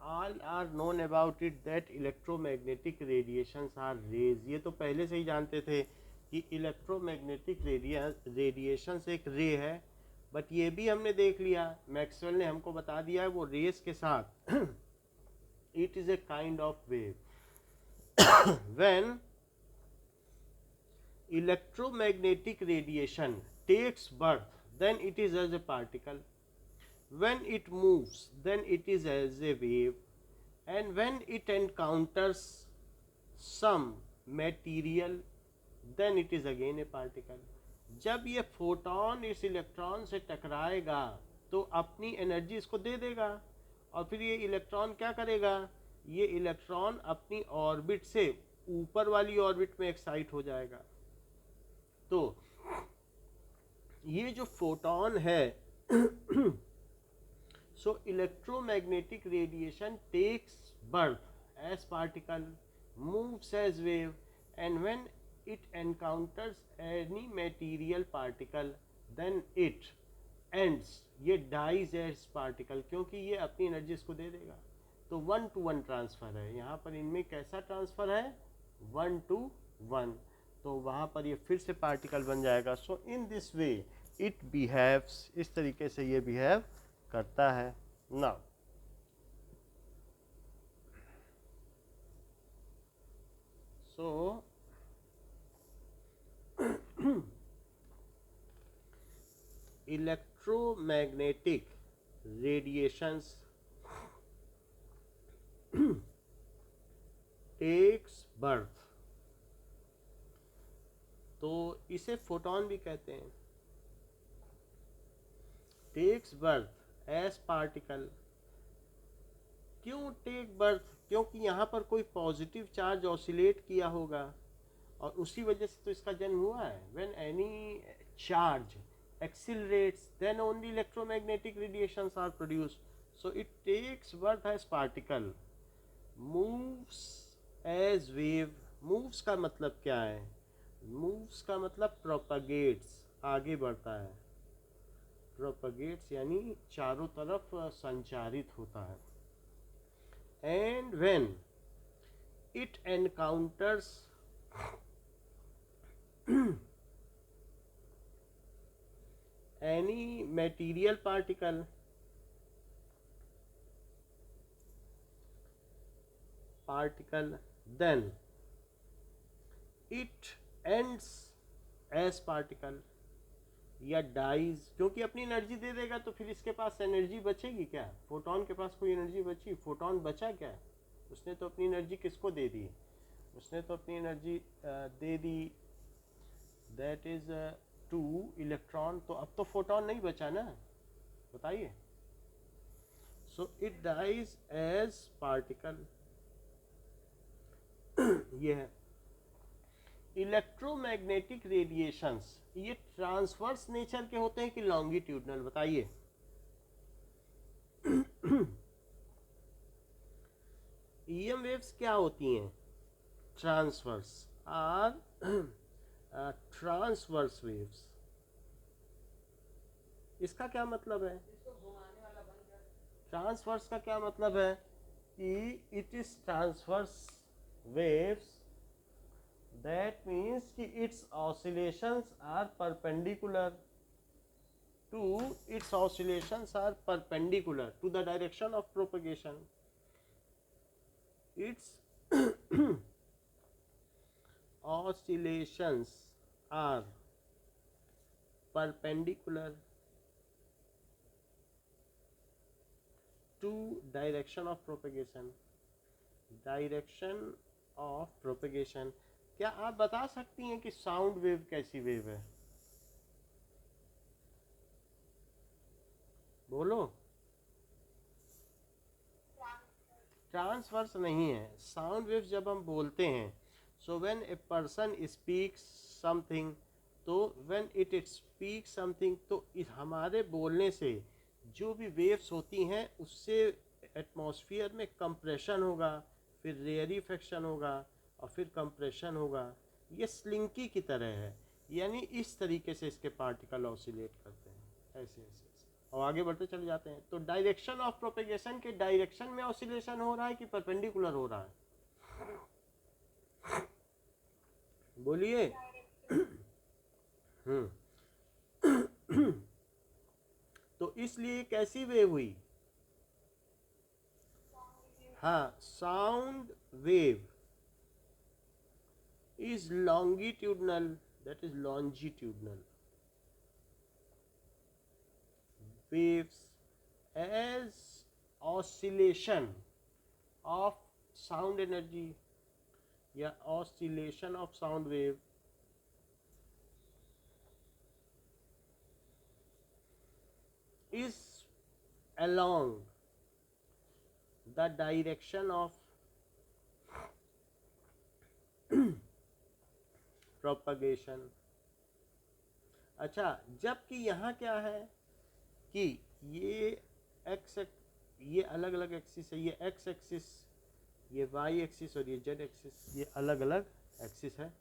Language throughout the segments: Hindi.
all are known about it that electromagnetic radiations are rays। ये तो पहले से ही जानते थे कि इलेक्ट्रोमैग्नेटिक रेडिएशंस एक रे है, बट ये भी हमने देख लिया, मैक्सवेल ने हमको बता दिया है वो रेस के साथ it is a kind of wave. When electromagnetic radiation takes birth, then it is as a particle. When it moves, then it is as a wave. And when it encounters some material, then it is again a particle. जब ये फोटोन इस इलेक्ट्रॉन से टकराएगा तो अपनी एनर्जी इसको दे देगा, और फिर ये इलेक्ट्रॉन क्या करेगा, ये इलेक्ट्रॉन अपनी ऑर्बिट से ऊपर वाली ऑर्बिट में एक्साइट हो जाएगा। तो ये जो फोटोन है so electromagnetic radiation takes birth as particle, moves as wave, and when it encounters any material particle then it ends, ये dies as particle, क्योंकि ये अपनी एनर्जी इसको दे देगा। तो 1 to 1 ट्रांसफर है यहाँ पर, इनमें कैसा ट्रांसफर है, 1 to 1, तो वहाँ पर ये फिर से पार्टिकल बन जाएगा। So in this way it behaves, इस तरीके से ये बिहेव करता है। Now so electromagnetic radiations takes birth, तो इसे फोटोन भी कहते हैं। टेक्स बर्थ एज पार्टिकल, क्यों टेक बर्थ, क्योंकि यहाँ पर कोई पॉजिटिव चार्ज ऑसिलेट किया होगा और उसी वजह से तो इसका जन्म हुआ है। When any charge accelerates, then only electromagnetic radiations are produced. So it takes birth as particle, moves as wave। moves का मतलब क्या है, moves का मतलब propagates, आगे बढ़ता है, propagates यानी चारों तरफ संचारित होता है। and when it encounters any material particle, then it ends as particle या dies, क्योंकि अपनी एनर्जी दे देगा तो फिर इसके पास एनर्जी बचेगी क्या, फोटोन के पास कोई एनर्जी बची, फोटोन बचा क्या, उसने तो अपनी एनर्जी किसको दे दी, उसने तो अपनी एनर्जी दे दी, दैट इज टू इलेक्ट्रॉन, तो अब तो फोटोन नहीं बचा ना, बताइए। So it dies as particle. ये है इलेक्ट्रोमैग्नेटिक रेडिएशंस, ये ट्रांसवर्स नेचर के होते हैं कि लॉन्गिट्यूडनल, बताइए। ईएम वेव्स क्या होती हैं, ट्रांसवर्स आर ट्रांसवर्स वेव्स। इसका क्या मतलब है, ट्रांसवर्स का क्या मतलब है कि it is transverse waves, that means कि its oscillations are perpendicular to, its oscillations are perpendicular to the direction of propagation. Its oscillations are perpendicular to direction of propagation, direction of propagation। क्या आप बता सकती हैं कि साउंड वेव कैसी वेव है, बोलो। ट्रांसवर्स नहीं है, साउंड वेव जब हम बोलते हैं, so when a person speaks something, तो व्हेन इट स्पीक्स समथिंग, तो हमारे बोलने से जो भी वेव्स होती हैं उससे एटमॉस्फेयर में कंप्रेशन होगा, फिर रेयरिफिकेशन होगा और फिर कंप्रेशन होगा। ये स्लिंकी की तरह है, यानी इस तरीके से इसके पार्टिकल ऑसिलेट करते हैं, ऐसे ऐसे। और आगे बढ़ते चले जाते हैं। तो डायरेक्शन ऑफ प्रोपेगेशन के डायरेक्शन में ऑसिलेशन हो रहा है कि परपेंडिकुलर हो रहा है? बोलिए। तो इसलिए कैसी वेव हुई? हाँ, sound wave is longitudinal, that is longitudinal waves as oscillation of sound energy या oscillation of sound wave is along the direction of propagation। अच्छा, जबकि यहाँ क्या है कि ये ये अलग अलग एक्सिस है, ये एक्स एक्सिस, ये वाई एक्सिस और ये जेड एक्सिस, ये अलग अलग एक्सिस है।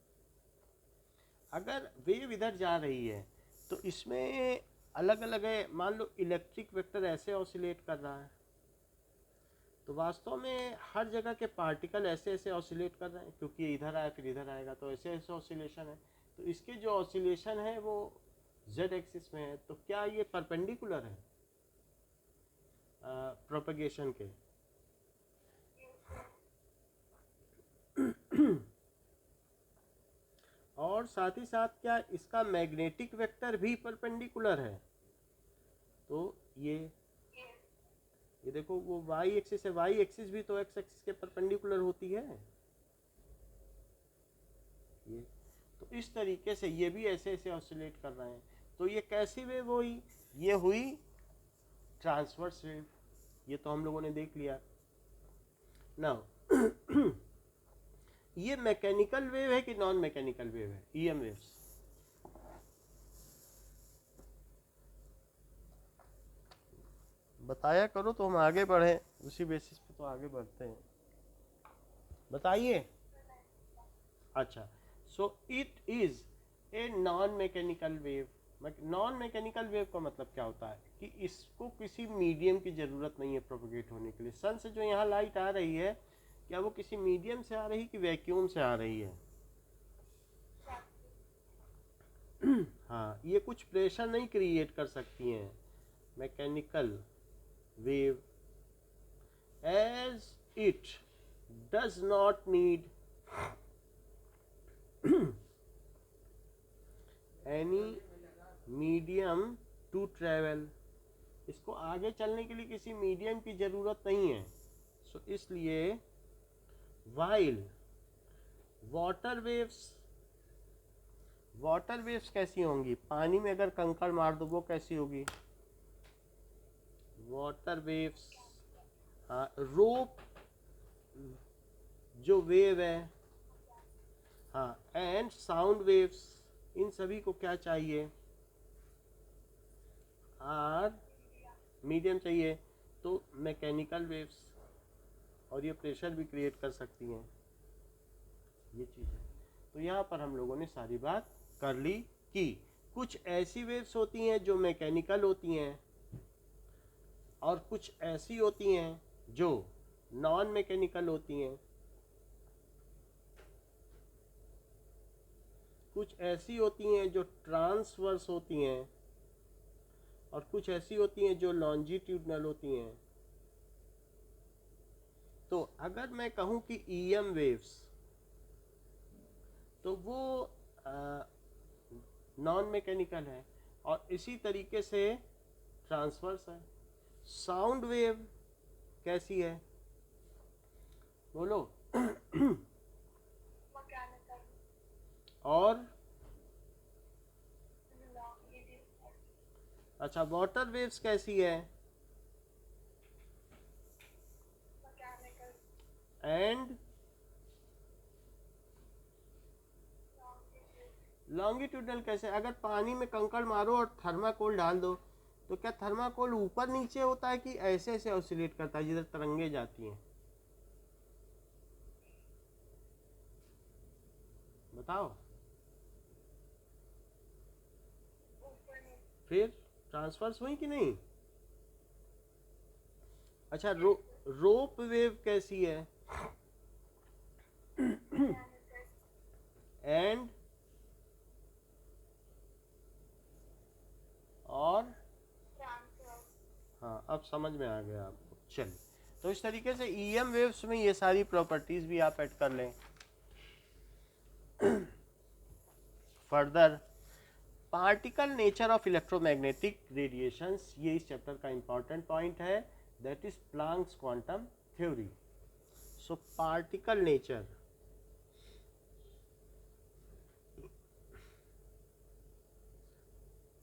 अगर वेव इधर जा रही है तो इसमें अलग अलग है। मान लो इलेक्ट्रिक वेक्टर ऐसे ऑसिलेट कर रहा है, तो वास्तव में हर जगह के पार्टिकल ऐसे ऐसे ऑसिलेट कर रहे हैं, क्योंकि ये इधर आया फिर इधर आएगा, तो ऐसे ऐसे ऑसिलेशन है। तो इसके जो ऑसिलेशन है वो जेड एक्सिस में है। तो क्या ये परपेंडिकुलर है प्रोपेगेशन के? और साथ ही साथ क्या इसका मैग्नेटिक वेक्टर भी परपेंडिकुलर है? तो ये देखो, वो वाई एक्सिस है, वाई एक्सिस भी तो एक्स एक्सिस के परपेंडिकुलर होती है। ये तो इस तरीके से ये भी ऐसे ऐसे ऑसिलेट कर रहे हैं। तो ये कैसी वेव हुई? ये हुई ट्रांसवर्स वेव। ये तो हम लोगों ने देख लिया। नाउ ये मैकेनिकल वेव है कि नॉन मैकेनिकल वेव है? ईएम वेव्स बताया करो तो हम आगे बढ़े, उसी बेसिस पे तो आगे बढ़ते हैं। बताइए। अच्छा, so it is a non mechanical wave. Non mechanical wave का मतलब क्या होता है कि इसको किसी मीडियम की जरूरत नहीं है प्रोपेगेट होने के लिए। सन से जो यहाँ लाइट आ रही है, क्या वो किसी मीडियम से आ रही है कि वैक्यूम से आ रही है? हाँ, ये कुछ प्रेशर नहीं क्रिएट कर सकती हैं mechanical wave, as it does not need any medium to travel। इसको आगे चलने के लिए किसी मीडियम की जरूरत नहीं है। सो इसलिए while वाटर वेव्स कैसी होंगी? पानी में अगर कंकड़ मार दो वो कैसी होगी? Water waves. हाँ, रोप जो वेव है, हाँ, एंड साउंड वेव्स, इन सभी को क्या चाहिए? आर मीडियम चाहिए। तो मैकेनिकल वेव्स, और ये प्रेशर भी क्रिएट कर सकती हैं, ये चीज़ है। तो यहाँ पर हम लोगों ने सारी बात कर ली कि कुछ ऐसी वेव्स होती हैं जो मैकेनिकल होती हैं, और कुछ ऐसी होती हैं जो नॉन मैकेनिकल होती हैं। कुछ ऐसी होती हैं जो ट्रांसवर्स होती हैं, और कुछ ऐसी होती हैं जो लॉन्जिट्यूडनल होती हैं। तो अगर मैं कहूं कि ईएम वेव्स, तो वो नॉन मैकेनिकल है, और इसी तरीके से ट्रांसवर्स है। साउंड वेव कैसी है? बोलो। और अच्छा, वाटर वेव्स कैसी है? एंड लॉन्गिट्यूडनल कैसे? अगर पानी में कंकड़ मारो और थर्माकोल डाल दो, तो क्या थर्माकोल ऊपर नीचे होता है कि ऐसे ऐसे ऑसिलेट करता है जिधर तरंगे जाती हैं? बताओ। फिर ट्रांसफर्स हुई कि नहीं? अच्छा, रोप वेव कैसी है? एंड और हाँ, अब समझ में आ गया आपको। चलिए, तो इस तरीके से ईएम वेव्स में ये सारी प्रॉपर्टीज भी आप ऐड कर लें। Further, particle nature of electromagnetic radiations, ये इस चैप्टर का इंपॉर्टेंट पॉइंट है, that is Planck's quantum theory. So particle nature,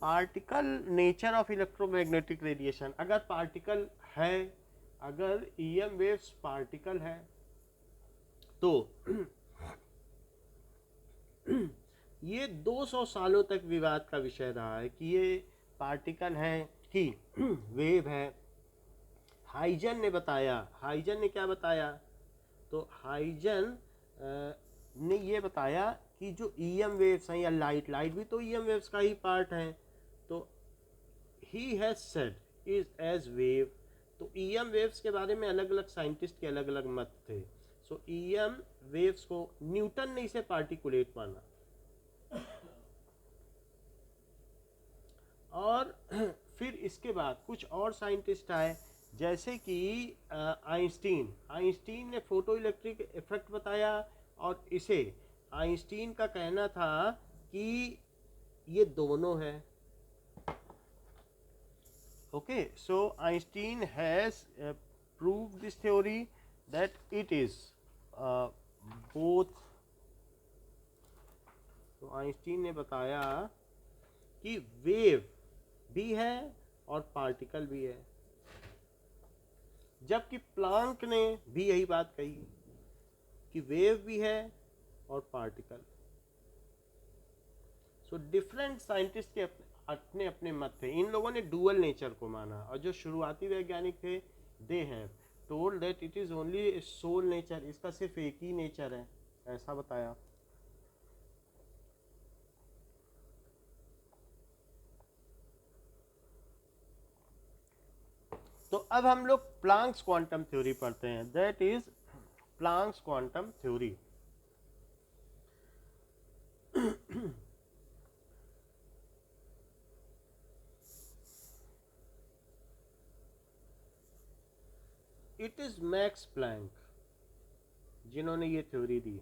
particle nature of electromagnetic radiation, अगर पार्टिकल है, अगर ईएम वेव्स पार्टिकल है, तो ये 200 सालों तक विवाद का विषय रहा है कि ये पार्टिकल है कि वेव है। हाइजन ने बताया, हाइजन ने क्या बताया? तो हाइजन ने ये बताया कि जो ईएम वेव्स हैं या लाइट भी तो ईएम वेव्स का ही पार्ट है। तो he has said is as wave. तो ईएम वेव्स के बारे में अलग अलग साइंटिस्ट के अलग अलग मत थे। सो ईएम वेव्स को न्यूटन ने इसे पार्टिकुलेट माना, और फिर इसके बाद कुछ और साइंटिस्ट आए, जैसे कि आइंस्टीन ने फोटो इलेक्ट्रिक इफेक्ट बताया, और इसे आइंस्टीन का कहना था कि ये दोनों है। Okay, so Einstein has prove this theory that it is both. तो आइंस्टीन ने बताया कि वेव भी है और पार्टिकल भी है, जबकि प्लांक ने भी यही बात कही कि वेव भी है और पार्टिकल। सो डिफरेंट साइंटिस्ट के अपने अपने मत थे। इन लोगों ने डुअल नेचर को माना, और जो शुरुआती वैज्ञानिक थे, they have told that it is only sole nature, इसका सिर्फ एक ही नेचर है, ऐसा बताया। तो अब हम लोग प्लांक्स क्वांटम थ्योरी पढ़ते हैं, that is Planck's quantum theory. It is Max Planck जिन्होंने ये थ्योरी दी,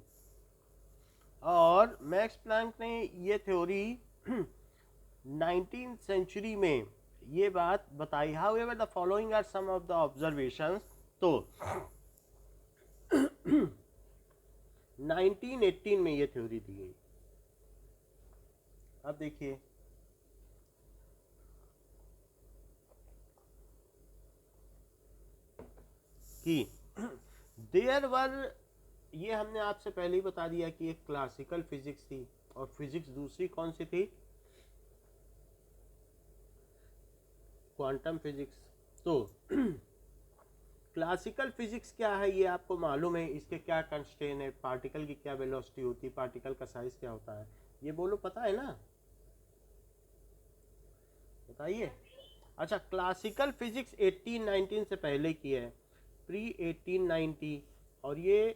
और मैक्स प्लैंक ने ये थ्योरी 19th सेंचुरी में ये बात बताई। However the following are some of the observations. तो 1918 में ये थ्योरी दी गई। अब देखिए, कि देयर वर, ये हमने आपसे पहले ही बता दिया कि एक क्लासिकल फिजिक्स थी, और फिजिक्स दूसरी कौन सी थी? Quantum physics. तो क्लासिकल फिजिक्स क्या है ये आपको मालूम है, इसके क्या कंस्ट्रेंट है, पार्टिकल की क्या वेलोसिटी होती है, पार्टिकल का साइज क्या होता है, ये बोलो, पता है ना? बताइए। अच्छा, क्लासिकल फिजिक्स 1819 से पहले की है, प्री 1890, और ये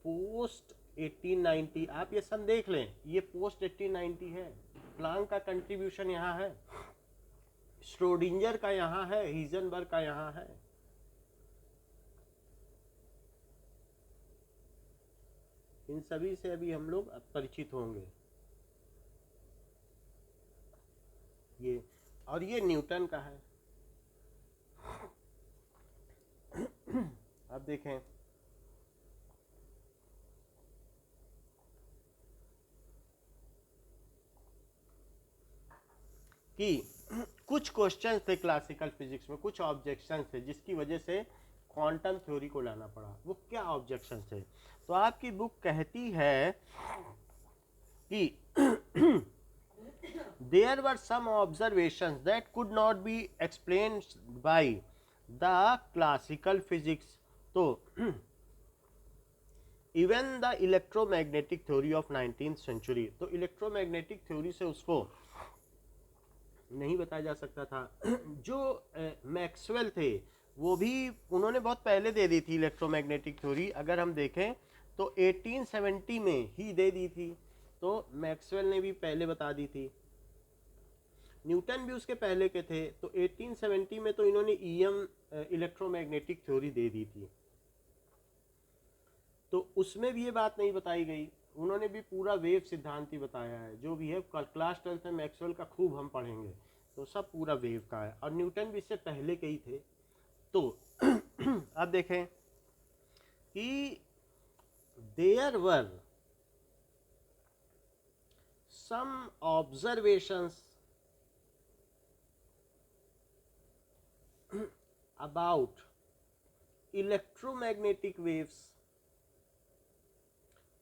पोस्ट 1890। आप ये सन देख लें, ये पोस्ट 1890 है। प्लांक का कंट्रीब्यूशन यहाँ है, श्रोडिंजर का यहाँ है, हीजनबर्ग का यहाँ है। इन सभी से अभी हम लोग परिचित होंगे। ये, और ये न्यूटन का है। अब देखें, कि कुछ क्वेश्चन थे क्लासिकल फिजिक्स में, कुछ ऑब्जेक्शन थे जिसकी वजह से क्वांटम थ्योरी को लाना पड़ा। वो क्या ऑब्जेक्शन थे? तो आपकी बुक कहती है कि there were some observations that could not be explained by the classical physics. तो even the electromagnetic theory of 19th century, तो इलेक्ट्रोमैग्नेटिक थ्योरी से उसको नहीं बताया जा सकता था। जो मैक्सवेल थे वो भी उन्होंने बहुत पहले दे दी थी इलेक्ट्रोमैग्नेटिक थ्योरी, अगर हम देखें तो 1870 में ही दे दी थी, तो मैक्सवेल ने भी पहले बता दी थी, न्यूटन भी उसके पहले के थे, तो 1870 में तो इन्होंने ईएम इलेक्ट्रोमैग्नेटिक थ्योरी दे दी थी। तो उसमें भी ये बात नहीं बताई गई, उन्होंने भी पूरा वेव सिद्धांत ही बताया है, जो भी है क्लास 12 में मैक्सवेल का खूब हम पढ़ेंगे, तो सब पूरा वेव का है, और न्यूटन भी इससे पहले के ही थे। तो अब देखें कि there were some observations about electromagnetic waves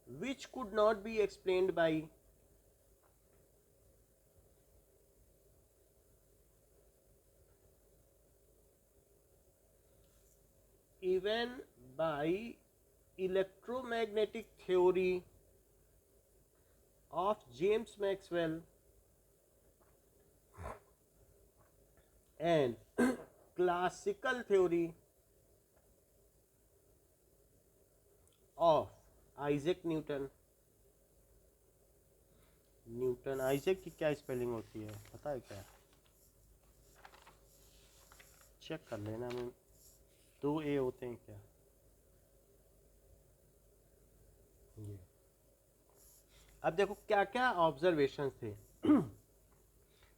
which could not be explained by even by electromagnetic theory of James Maxwell and classical theory of Isaac Newton। Newton, Isaac की क्या स्पेलिंग होती है पता है क्या? चेक कर लेना, मैं 2 ए होते हैं क्या? ये अब देखो क्या क्या ऑब्जर्वेशन थे।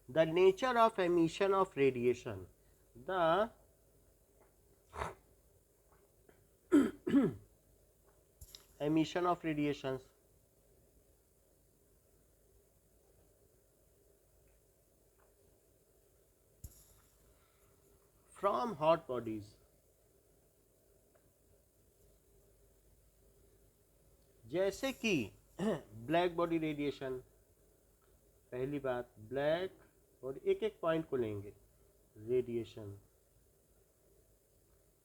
The nature of emission of radiation, the emission of radiations, from hot bodies, जैसे कि ब्लैक बॉडी रेडिएशन, पहली बात ब्लैक बॉडी, एक एक पॉइंट को लेंगे, रेडिएशन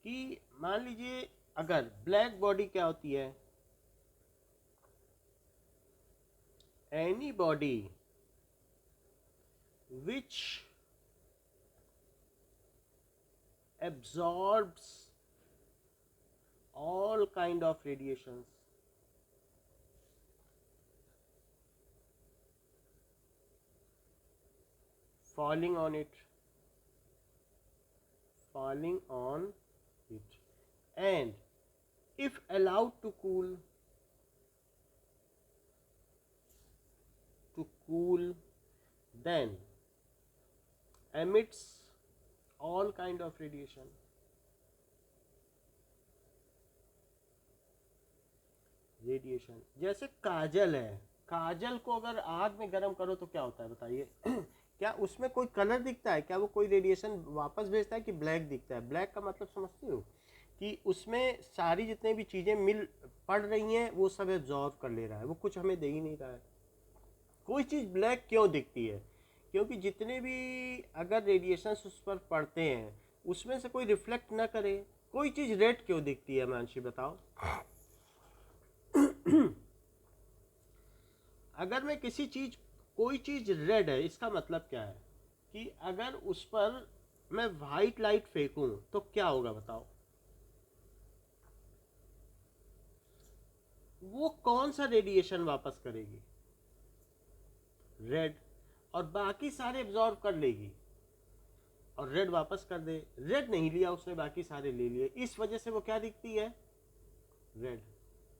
कि मान लीजिए अगर ब्लैक बॉडी क्या होती है, any body which absorbs all kind of radiations, falling on it and if allowed to cool then emits all kind of radiation। Radiation जैसे काजल है, काजल को अगर आग में गर्म करो तो क्या होता है बताइए? क्या उसमें कोई कलर दिखता है? क्या वो कोई रेडिएशन वापस भेजता है कि ब्लैक दिखता है? ब्लैक का मतलब समझते हो कि उसमें सारी जितने भी चीज़ें मिल पड़ रही हैं वो सब एब्जॉर्व कर ले रहा है, वो कुछ हमें दे ही नहीं रहा है। कोई चीज़ ब्लैक क्यों दिखती है? क्योंकि जितने भी अगर रेडिएशंस उस पर पड़ते हैं उसमें से कोई रिफ्लेक्ट ना करे। कोई चीज़ रेड क्यों दिखती है मानसी बताओ? अगर मैं किसी चीज़, कोई चीज़ रेड है, इसका मतलब क्या है कि अगर उस पर मैं वाइट लाइट फेंकूं तो क्या होगा बताओ? वो कौन सा रेडिएशन वापस करेगी? रेड, और बाकी सारे एब्जॉर्ब कर लेगी और रेड वापस कर दे। रेड नहीं लिया उसने, बाकी सारे ले लिए, इस वजह से वो क्या दिखती है? रेड।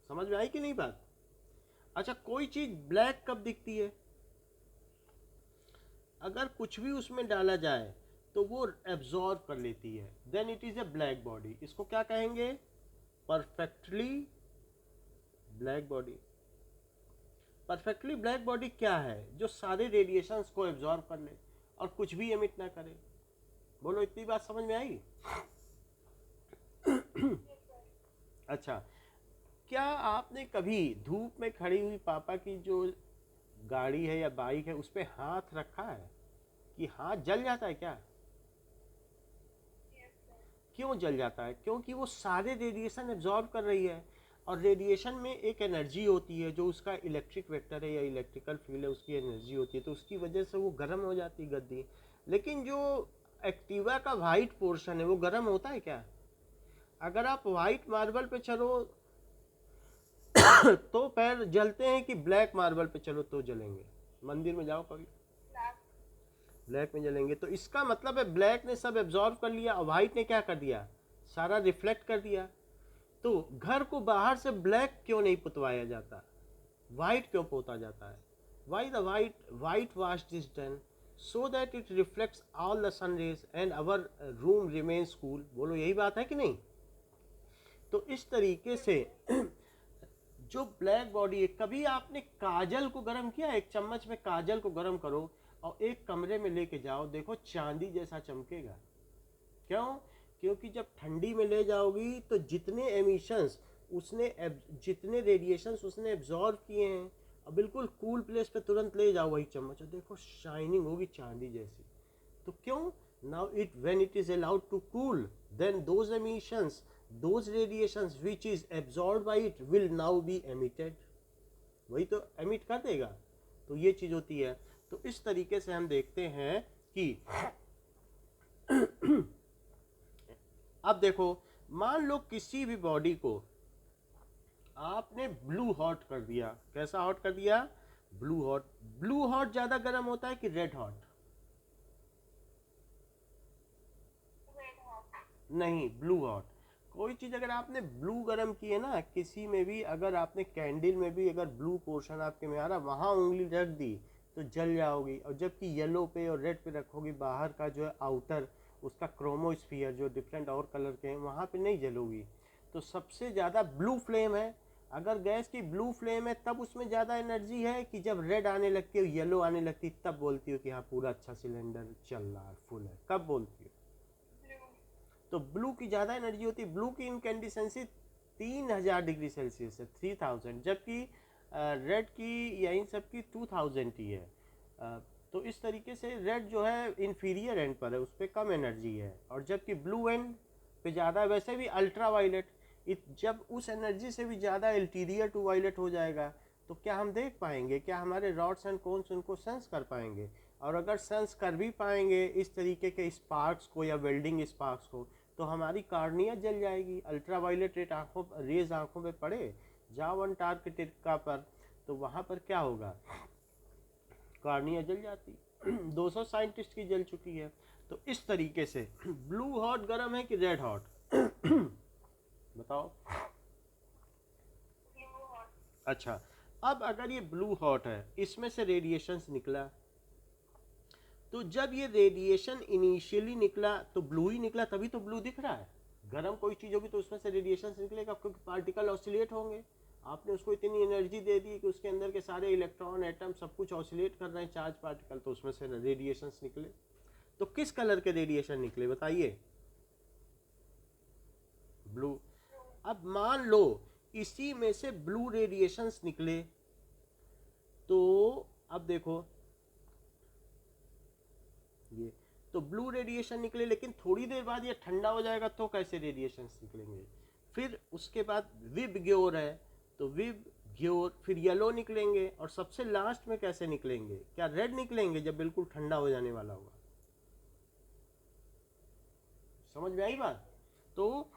समझ में आई कि नहीं बात? अच्छा, कोई चीज ब्लैक कब दिखती है? अगर कुछ भी उसमें डाला जाए तो वो एब्जॉर्ब कर लेती है, then it is a black body. इसको क्या कहेंगे? Perfectly black body. Perfectly black body क्या है? जो सारे रेडिएशंस को एब्जॉर्ब कर ले और कुछ भी एमिट ना करे। बोलो, इतनी बात समझ में आई? अच्छा, क्या आपने कभी धूप में खड़ी हुई पापा की जो गाड़ी है या बाइक है उस पर हाथ रखा है कि हाथ जल जाता है क्या? क्यों जल जाता है? क्योंकि वो सारे रेडिएशन एब्जॉर्ब कर रही है, और रेडिएशन में एक एनर्जी होती है जो उसका इलेक्ट्रिक वेक्टर है या इलेक्ट्रिकल फील्ड है, उसकी एनर्जी होती है, तो उसकी वजह से वो गर्म हो जाती है गद्दी। लेकिन जो एक्टिवा का वाइट पोर्शन है वो गर्म होता है क्या? अगर आप वाइट मार्बल पे चलो तो पैर जलते हैं कि ब्लैक मार्बल पे चलो तो जलेंगे? मंदिर में जाओ कभी, ब्लैक में जलेंगे। तो इसका मतलब है ब्लैक ने सब एब्जॉर्व कर लिया और व्हाइट ने क्या कर दिया, सारा रिफ्लेक्ट कर दिया। तो घर को बाहर से ब्लैक क्यों नहीं पुतवाया जाता, व्हाइट क्यों पोता जाता है? Why the white wash is done so that it reflects all the sun rays and our room remains cool। बोलो यही बात है कि नहीं? तो इस तरीके से जो ब्लैक बॉडी है, कभी आपने काजल को गर्म किया? एक चम्मच में काजल को गर्म करो और एक कमरे में लेके जाओ, देखो चांदी जैसा चमकेगा। क्यों? क्योंकि जब ठंडी में ले जाओगी तो जितने एमिशंस उसने जितने रेडिएशंस उसने एब्जॉर्व किए हैं, और बिल्कुल कूल प्लेस पे तुरंत ले जाओ वही चम्मच और देखो शाइनिंग होगी चांदी जैसी। तो क्यों? Now it when it is allowed to cool then those emissions, those radiations which is absorbed by it will now be emitted। वही तो emit कर देगा। तो ये चीज होती है। तो इस तरीके से हम देखते हैं कि अब देखो, मान लो किसी भी बॉडी को आपने ब्लू हॉट कर दिया। कैसा हॉट कर दिया? Blue hot. ब्लू हॉट ज्यादा गर्म होता है कि रेड हॉट? नहीं, ब्लू हॉट। कोई चीज अगर आपने ब्लू गरम की है ना, किसी में भी अगर आपने कैंडल में भी अगर ब्लू पोर्शन आपके में आ रहा, वहां उंगली रख दी तो जल जाओगी। और जबकि येलो पे और रेड पे रखोगी, बाहर का जो है आउटर उसका क्रोमोस्फियर जो डिफरेंट और कलर के हैं, वहां पे नहीं जलोगी। तो सबसे ज्यादा ब्लू फ्लेम है। अगर गैस की ब्लू फ्लेम है तब उसमें ज्यादा एनर्जी है कि जब रेड आने लगती है, येलो आने लगती है, तब बोलती हो कि हाँ पूरा अच्छा सिलेंडर चल रहा है, फुल है? कब बोलती हो? तो ब्लू की ज़्यादा एनर्जी होती है। ब्लू की इनकैंडिसेंसी 3000 डिग्री सेल्सियस है, 3000, जबकि रेड की या इन सब की 2000 ही है। तो इस तरीके से रेड जो है इन्फीरियर एंड पर है, उस पर कम एनर्जी है, और जबकि ब्लू एंड पे ज़्यादा। वैसे भी अल्ट्रा वायलेट जब उस एनर्जी से भी ज़्यादा अल्टीरियर टू वायलेट हो जाएगा तो क्या हम देख पाएंगे? क्या हमारे रॉड्स एंड कोन्स उनको सेंस कर पाएंगे? और अगर सेंस कर भी पाएंगे इस तरीके के स्पार्क्स को या वेल्डिंग स्पार्क्स को, तो हमारी कार्निया जल जाएगी। अल्ट्रावायलेट रेज आंखों पे पड़े, जाओ अंटार्कटिका पर, तो वहां पर क्या होगा? कार्निया जल जाती। 200 साइंटिस्ट की जल चुकी है। तो इस तरीके से ब्लू हॉट गर्म है कि रेड हॉट? बताओ। अच्छा, अब अगर ये ब्लू हॉट है, इसमें से रेडिएशंस निकला, तो जब ये रेडिएशन इनिशियली निकला तो ब्लू ही निकला, तभी तो ब्लू दिख रहा है। गर्म कोई चीज होगी तो उसमें से रेडिएशन निकलेगा, क्योंकि पार्टिकल ऑसिलेट होंगे। आपने उसको इतनी एनर्जी दे दी कि उसके अंदर के सारे इलेक्ट्रॉन एटम सब कुछ ऑसिलेट कर रहे हैं, चार्ज पार्टिकल, तो उसमें से रेडिएशन निकले। तो किस कलर के रेडिएशन निकले बताइए? ब्लू। अब मान लो इसी में से ब्लू रेडिएशंस निकले, तो अब देखो ये तो ब्लू रेडिएशन निकले, लेकिन थोड़ी देर बाद ये ठंडा हो जाएगा तो कैसे रेडिएशन निकलेंगे? फिर उसके बाद विब ग्योर है, तो विब ग्योर, फिर येलो निकलेंगे, और सबसे लास्ट में कैसे निकलेंगे? क्या रेड निकलेंगे जब बिल्कुल ठंडा हो जाने वाला होगा? समझ में आई बात? तो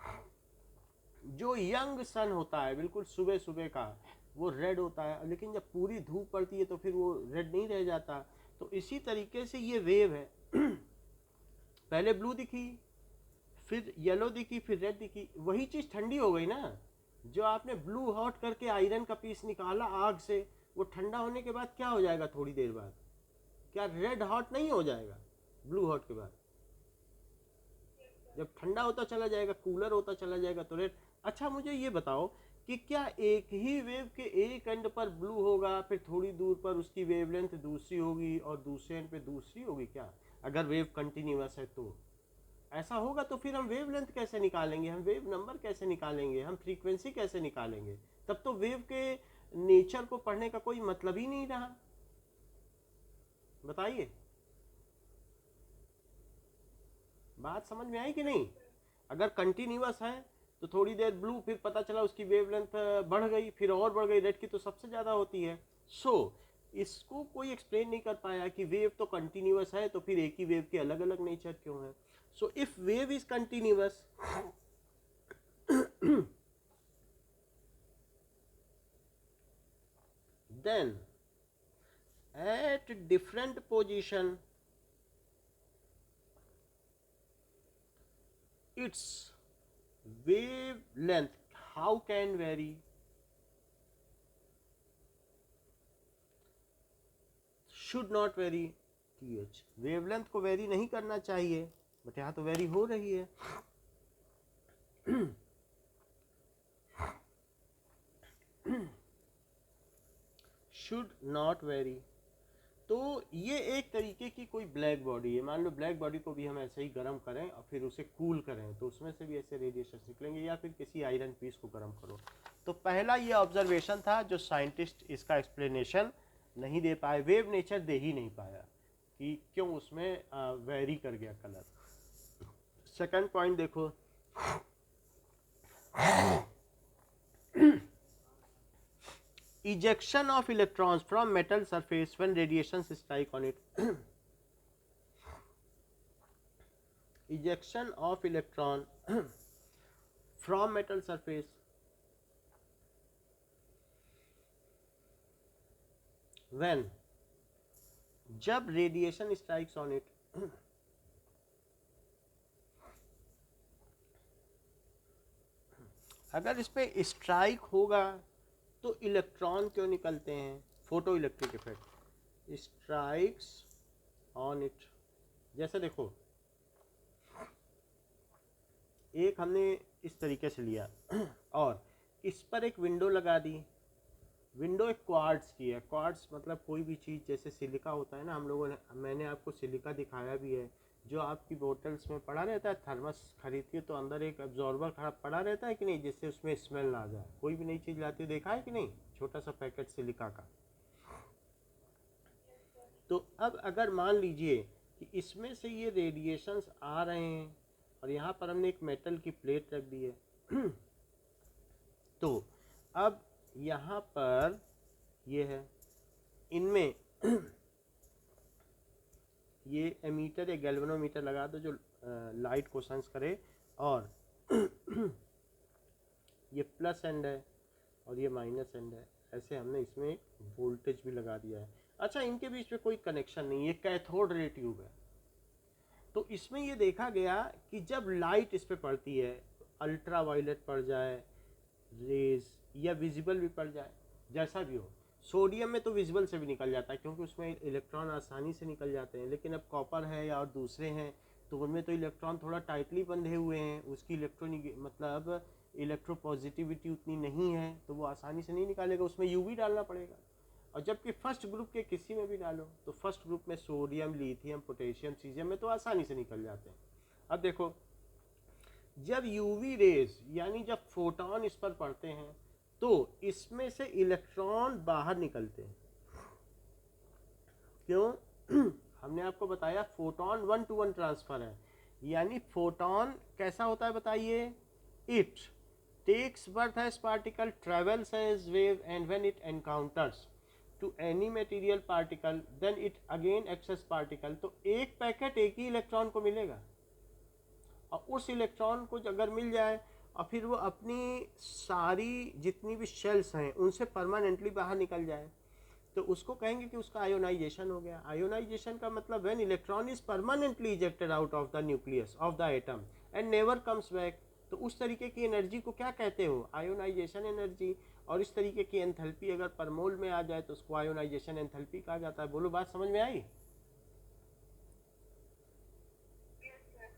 जो यंग सन होता है बिल्कुल सुबह सुबह का, वो रेड होता है, लेकिन जब पूरी धूप पड़ती है तो फिर वो रेड नहीं रह जाता। तो इसी तरीके से ये वेव है। पहले ब्लू दिखी, फिर येलो दिखी, फिर रेड दिखी, वही चीज ठंडी हो गई ना। जो आपने ब्लू हॉट करके आयरन का पीस निकाला आग से, वो ठंडा होने के बाद क्या हो जाएगा थोड़ी देर बाद? क्या रेड हॉट नहीं हो जाएगा ब्लू हॉट के बाद? जब ठंडा होता चला जाएगा, कूलर होता चला जाएगा, तो रेड। अच्छा मुझे ये बताओ कि क्या एक ही वेव के एक एंड पर ब्लू होगा, फिर थोड़ी दूर पर उसकी वेवलेंथ दूसरी होगी और दूसरे एंड पे दूसरी होगी क्या? अगर वेव कंटिन्यूअस है तो ऐसा होगा। तो फिर हम वेवलेंथ कैसे निकालेंगे? हम वेव नंबर कैसे निकालेंगे? हम फ्रीक्वेंसी कैसे निकालेंगे? तब तो वेव के नेचर को पढ़ने का कोई मतलब ही नहीं रहा। बताइए, बात समझ में आई कि नहीं? अगर कंटिन्यूअस है तो थोड़ी देर ब्लू, फिर पता चला उसकी वेवलेंथ बढ़ गई, फिर और बढ़ गई, रेड की तो सबसे ज़्यादा होती है। सो इसको कोई एक्सप्लेन नहीं कर पाया कि वेव तो कंटिन्यूअस है, तो फिर एक ही वेव के अलग अलग नेचर क्यों है. So if wave is continuous, then at different position its wavelength how can vary? Should not vary. th wavelength को वेरी नहीं करना चाहिए, बट यहाँ तो वेरी हो रही है. Should not very. तो ये एक तरीके की कोई ब्लैक बॉडी है. मान लो ब्लैक बॉडी को भी हम ऐसे ही गर्म करें और फिर उसे कूल करें, तो उसमें से भी ऐसे रेडिएशन निकलेंगे. या फिर किसी आयरन पीस को गर्म करो. तो पहला ये ऑब्जर्वेशन था जो साइंटिस्ट इसका एक्सप्लेनेशन नहीं दे पाए, वेव नेचर दे ही नहीं पाया कि क्यों उसमें वेरी कर गया कलर. सेकंड पॉइंट देखो, ejection of electrons from metal surface when radiations strike on it. Ejection of electron from metal surface when, जब radiation strikes on it, अगर इस पे स्ट्राइक होगा तो इलेक्ट्रॉन क्यों निकलते हैं? Photo electric effect strikes on it. जैसे देखो, एक हमने इस तरीके से लिया और इस पर एक विंडो लगा दी. विंडो एक क्वार्ट्ज की है. क्वार्ट्ज मतलब कोई भी चीज़, जैसे सिलिका होता है ना, हम लोगों ने, मैंने आपको सिलिका दिखाया भी है, जो आपकी बोतल्स में पड़ा रहता है. थर्मस खरीदती है तो अंदर एक एब्जॉर्बर पड़ा रहता है कि नहीं, जिससे उसमें स्मेल ना आ जाए. कोई भी नई चीज़ लाती है, देखा है कि नहीं, छोटा सा पैकेट सिलिका का. तो अब अगर मान लीजिए कि इसमें से ये रेडिएशंस आ रहे हैं और यहाँ पर हमने एक मेटल की प्लेट रख दी है तो अब यहाँ पर ये है, इनमें ये एमीटर या गैल्वेनोमीटर लगा दो जो लाइट को सेंस करे, और ये प्लस एंड है और ये माइनस एंड है. ऐसे हमने इसमें वोल्टेज भी लगा दिया है. अच्छा, इनके बीच में कोई कनेक्शन नहीं, ये कैथोड रे ट्यूब है. तो इसमें ये देखा गया कि जब लाइट इस पर पड़ती है, अल्ट्रा वायलेट पड़ जाए रेज या विजिबल भी पड़ जाए, जैसा भी हो. सोडियम में तो विजिबल से भी निकल जाता है क्योंकि उसमें इलेक्ट्रॉन आसानी से निकल जाते हैं. लेकिन अब कॉपर है या और दूसरे हैं तो उनमें तो इलेक्ट्रॉन थोड़ा टाइटली बंधे हुए हैं, उसकी इलेक्ट्रॉनिक मतलब इलेक्ट्रोपॉजिटिविटी उतनी नहीं है, तो वो आसानी से नहीं निकालेगा, उसमें यूवी डालना पड़ेगा. और जबकि फर्स्ट ग्रुप के किसी में भी डालो तो फर्स्ट ग्रुप में सोडियम, लिथियम, पोटेशियम, सीजियम में तो आसानी से निकल जाते हैं. अब देखो, जब यूवी रेज यानी जब फोटोन इस पर पड़ते हैं तो इसमें से इलेक्ट्रॉन बाहर निकलते हैं. क्यों? हमने आपको बताया फोटोन 1-to-1 ट्रांसफर है. यानी फोटोन कैसा होता है बताइए? It takes birth as particle, travels as wave, and when it encounters to any material particle then it again acts as particle. तो एक पैकेट एक ही इलेक्ट्रॉन को मिलेगा और उस इलेक्ट्रॉन को अगर मिल जाए और फिर वो अपनी सारी जितनी भी शेल्स हैं उनसे परमानेंटली बाहर निकल जाए तो उसको कहेंगे कि उसका आयोनाइजेशन हो गया. आयोनाइजेशन का मतलब when electron is permanently ejected out of the nucleus of the atom and never comes back. तो उस तरीके की एनर्जी को क्या कहते हो? Ionisation energy. और इस तरीके की एंथैल्पी अगर पर मोल में आ जाए तो उसको आयोनाइजेशन एंथैल्पी कहा जाता है. बोलो, बात समझ में आई?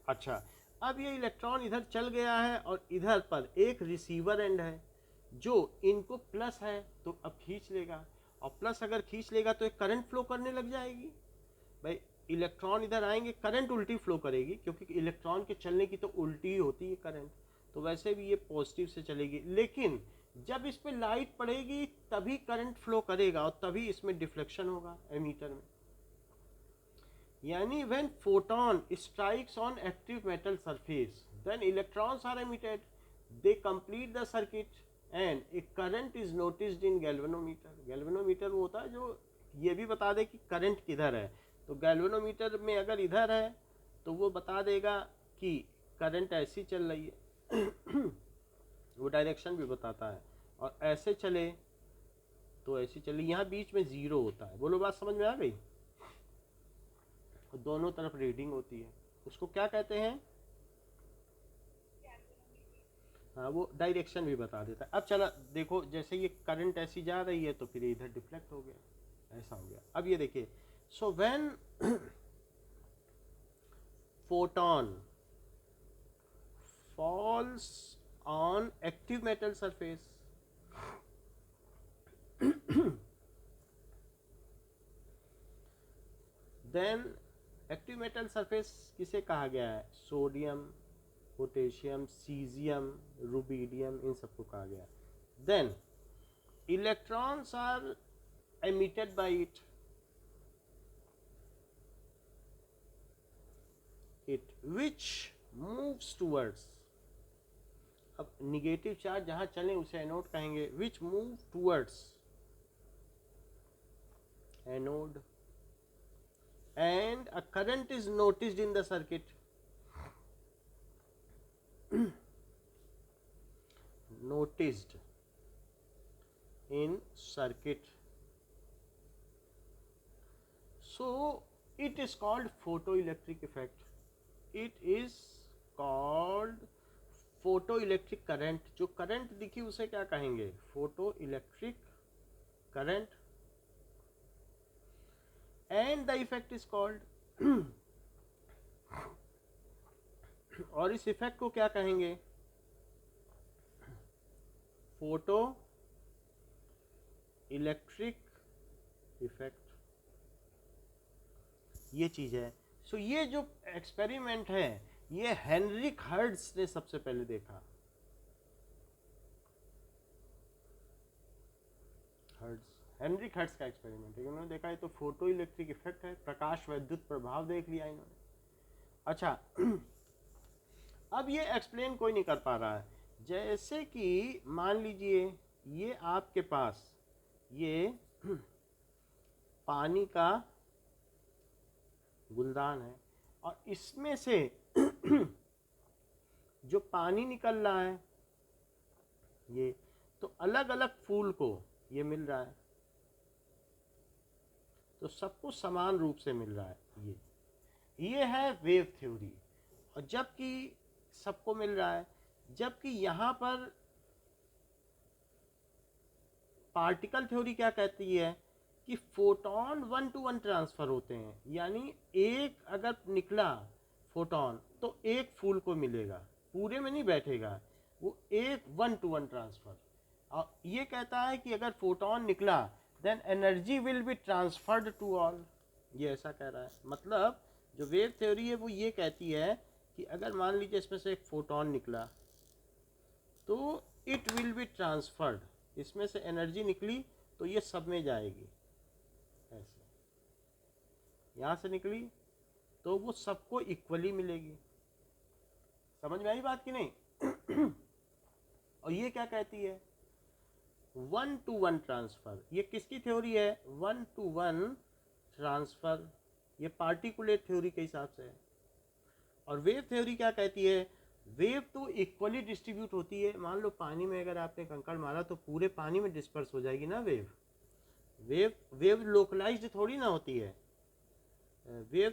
अच्छा, अब ये इलेक्ट्रॉन इधर चल गया है और इधर पर एक रिसीवर एंड है जो इनको प्लस है तो अब खींच लेगा, और प्लस अगर खींच लेगा तो एक करंट फ्लो करने लग जाएगी. भाई इलेक्ट्रॉन इधर आएंगे, करंट उल्टी फ्लो करेगी क्योंकि इलेक्ट्रॉन के चलने की तो उल्टी ही होती है करंट. तो वैसे भी ये पॉजिटिव से चलेगी, लेकिन जब इस पर लाइट पड़ेगी तभी करंट फ्लो करेगा और तभी इसमें डिफ्लेक्शन होगा एमीटर में. यानी when photon strikes on active metal surface then electrons are emitted, they complete the circuit and a current is noticed in galvanometer. galvanometer वो होता है जो ये भी बता दे कि करंट किधर है। तो गैल्वेनोमीटर में अगर इधर है तो वो बता देगा कि करंट ऐसी चल रही है वो डायरेक्शन भी बताता है, और ऐसे चले तो ऐसी चले। यहाँ बीच में ज़ीरो होता है। बोलो बात समझ में आ गई। दोनों तरफ रीडिंग होती है, उसको क्या कहते हैं? हाँ, वो डायरेक्शन भी बता देता है। अब चला देखो, जैसे ये करंट ऐसी जा रही है तो फिर इधर डिफ्लेक्ट हो गया, ऐसा हो गया। अब ये देखिए, so when photon falls on active metal surface then active metal surface किसे कहा गया है? सोडियम, पोटेशियम, सीजियम, रुबिडियम, इन सबको कहा गया। then electrons are emitted by it which moves towards, अब निगेटिव चार्ज जहां चले उसे एनोड कहेंगे, which move towards anode, and a current is noticed in the circuit, noticed in circuit, so it is called photoelectric effect. It is called photoelectric current. जो करंट दिखी उसे क्या कहेंगे? photoelectric current, and the effect is called और इस इफेक्ट को क्या कहेंगे? फोटो इलेक्ट्रिक इफेक्ट, ये चीज है। सो ये जो एक्सपेरिमेंट है ये हेनरिक हर्ट्ज ने सबसे पहले देखा। हेनरिक हर्ट्ज का एक्सपेरिमेंट है, उन्होंने देखा है तो फोटो इलेक्ट्रिक इफेक्ट है, प्रकाश वैद्युत प्रभाव देख लिया इन्होंने। अच्छा अब ये एक्सप्लेन कोई नहीं कर पा रहा है। जैसे कि मान लीजिए ये आपके पास ये पानी का गुलदान है और इसमें से जो पानी निकल रहा है ये, तो अलग अलग फूल को ये मिल रहा है, तो सबको समान रूप से मिल रहा है। ये है वेव थ्योरी, और जबकि सबको मिल रहा है, जबकि यहाँ पर पार्टिकल थ्योरी क्या कहती है कि फोटोन 1 to 1 ट्रांसफर होते हैं, यानी एक अगर निकला फोटोन तो एक फूल को मिलेगा, पूरे में नहीं बैठेगा, वो एक 1 to 1 ट्रांसफर। और ये कहता है कि अगर फोटोन निकला then energy will be transferred to all, ये ऐसा कह रहा है। मतलब जो वेव थ्योरी है वो ये कहती है कि अगर मान लीजिए इसमें से एक फोटोन निकला तो इट विल बी ट्रांसफर्ड, इसमें से एनर्जी निकली तो ये सब में जाएगी, ऐसे यहाँ से निकली तो वो सबको इक्वली मिलेगी। समझ में आई बात कि नहीं? और ये क्या कहती है? 1 to 1 ट्रांसफर। ये किसकी थ्योरी है? 1 to 1 ट्रांसफर, ये पार्टिकुलेट थ्योरी के हिसाब से है। और वेव थ्योरी क्या कहती है? वेव तो इक्वली डिस्ट्रीब्यूट होती है। मान लो पानी में अगर आपने कंकड़ मारा तो पूरे पानी में डिस्पर्स हो जाएगी ना वेव लोकलाइज्ड थोड़ी ना होती है। वेव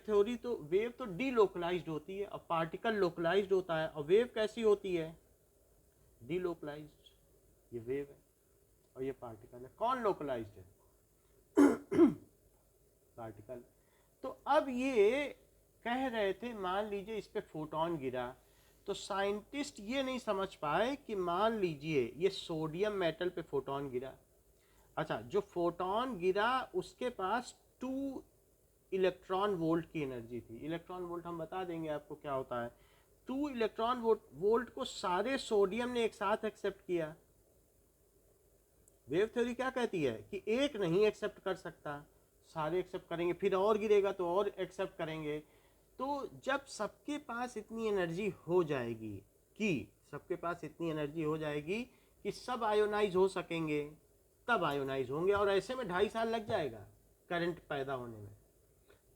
तो डीलोकलाइज्ड होती है, और पार्टिकल लोकलाइज्ड होता है। और वेव कैसी होती है? डीलोकलाइज्ड। ये वेव है और ये पार्टिकल है। कौन लोकलाइज्ड है? पार्टिकल। तो अब ये कह रहे थे मान लीजिए इस पे फोटोन गिरा, तो साइंटिस्ट ये नहीं समझ पाए कि मान लीजिए ये सोडियम मेटल पे फोटोन गिरा। अच्छा, जो फोटोन गिरा उसके पास 2 इलेक्ट्रॉन वोल्ट की एनर्जी थी। इलेक्ट्रॉन वोल्ट हम बता देंगे आपको क्या होता है। 2 इलेक्ट्रॉन वोल्ट को सारे सोडियम ने एक साथ एक्सेप्ट किया। वेव थ्योरी क्या कहती है कि एक नहीं एक्सेप्ट कर सकता, सारे एक्सेप्ट करेंगे, फिर और गिरेगा तो और एक्सेप्ट करेंगे। तो जब सबके पास इतनी एनर्जी हो जाएगी कि सब आयोनाइज हो सकेंगे, तब आयोनाइज होंगे, और ऐसे में 2.5 साल लग जाएगा। करंट पैदा होने में।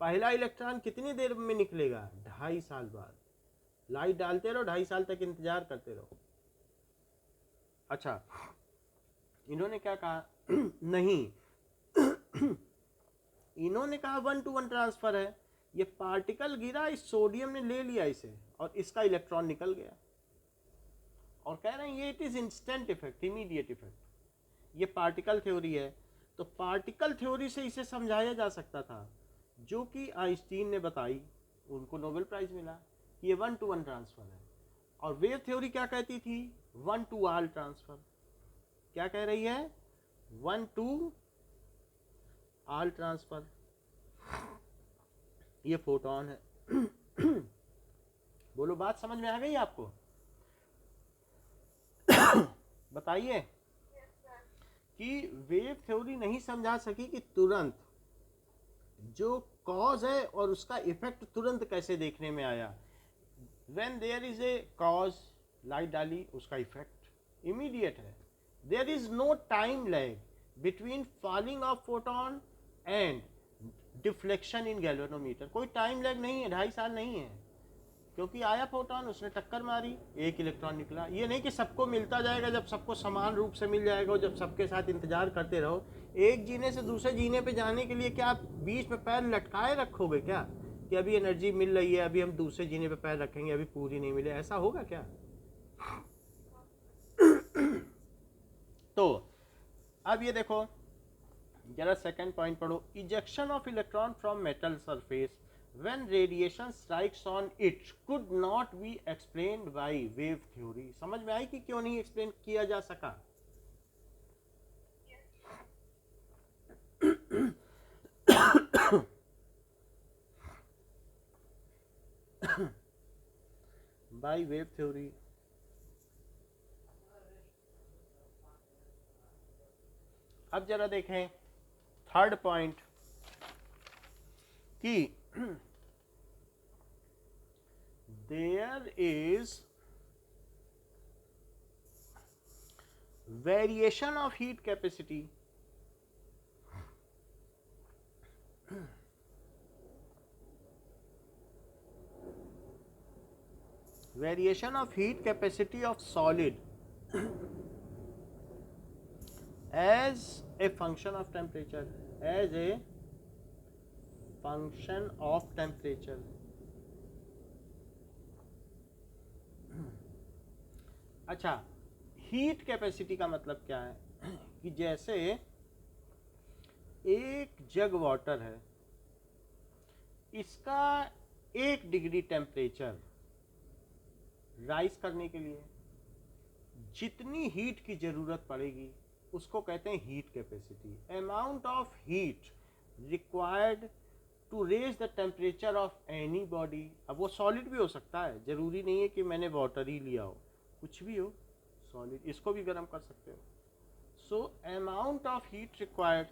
पहला इलेक्ट्रॉन कितनी देर में निकलेगा? 2.5 साल बाद। लाइट डालते रहो, 2.5 साल तक इंतजार करते रहो। अच्छा, इन्होंने क्या कहा? नहीं, इन्होंने कहा 1 to 1 ट्रांसफर है। ये पार्टिकल गिरा, इस सोडियम ने ले लिया इसे और इसका इलेक्ट्रॉन निकल गया, और कह रहे हैं ये it is instant effect, immediate effect. ये पार्टिकल थ्योरी है, तो पार्टिकल थ्योरी से इसे समझाया जा सकता था, जो कि आइंस्टीन ने बताई, उनको नोबेल प्राइज मिला कि ये 1 to 1 ट्रांसफर है। और वेव थ्योरी क्या कहती थी? 1 to all ट्रांसफर। क्या कह रही है? 1 to all ट्रांसफर। ये फोटोन है। बोलो, बात समझ में आ गई आपको? बताइए कि वेव थ्योरी नहीं समझा सकी कि तुरंत जो कॉज है और उसका इफेक्ट तुरंत कैसे देखने में आया। When there is a cause, light डाली, उसका इफेक्ट इमीडिएट है। There is no time lag between falling of photon and deflection in galvanometer. कोई टाइम लैग नहीं है, 2.5 साल नहीं है, क्योंकि आया फोटोन, उसने टक्कर मारी, एक इलेक्ट्रॉन निकला। ये नहीं कि सबको मिलता जाएगा, जब सबको समान रूप से मिल जाएगा, जब सबके साथ इंतजार करते रहो। एक जीने से दूसरे जीने पे जाने के लिए क्या आप बीच में पैर लटकाए रखोगे क्या, कि अभी एनर्जी मिल रही है, अभी हम दूसरे जीने पे पैर रखेंगे, अभी पूरी नहीं मिले? ऐसा होगा क्या? तो अब ये देखो जरा सेकंड पॉइंट पढ़ो। Ejection of electron from metal surface when radiation strikes on it could not be explained by wave theory। समझ में आई कि क्यों नहीं एक्सप्लेन किया जा सका? By wave theory. अब जरा देखें थर्ड पॉइंट कि there is variation of heat capacity of solid as a function of temperature, as a function of temperature। अच्छा, हीट कैपेसिटी का मतलब क्या है? कि जैसे एक जग वाटर है, इसका 1 डिग्री टेम्परेचर राइज करने के लिए जितनी हीट की जरूरत पड़ेगी उसको कहते हैं heat capacity. Amount of heat required to raise the temperature of any body. अब वो सॉलिड भी हो सकता है, जरूरी नहीं है कि मैंने वाटर ही लिया हो, कुछ भी हो सॉलिड, इसको भी गर्म कर सकते हो। So amount of heat required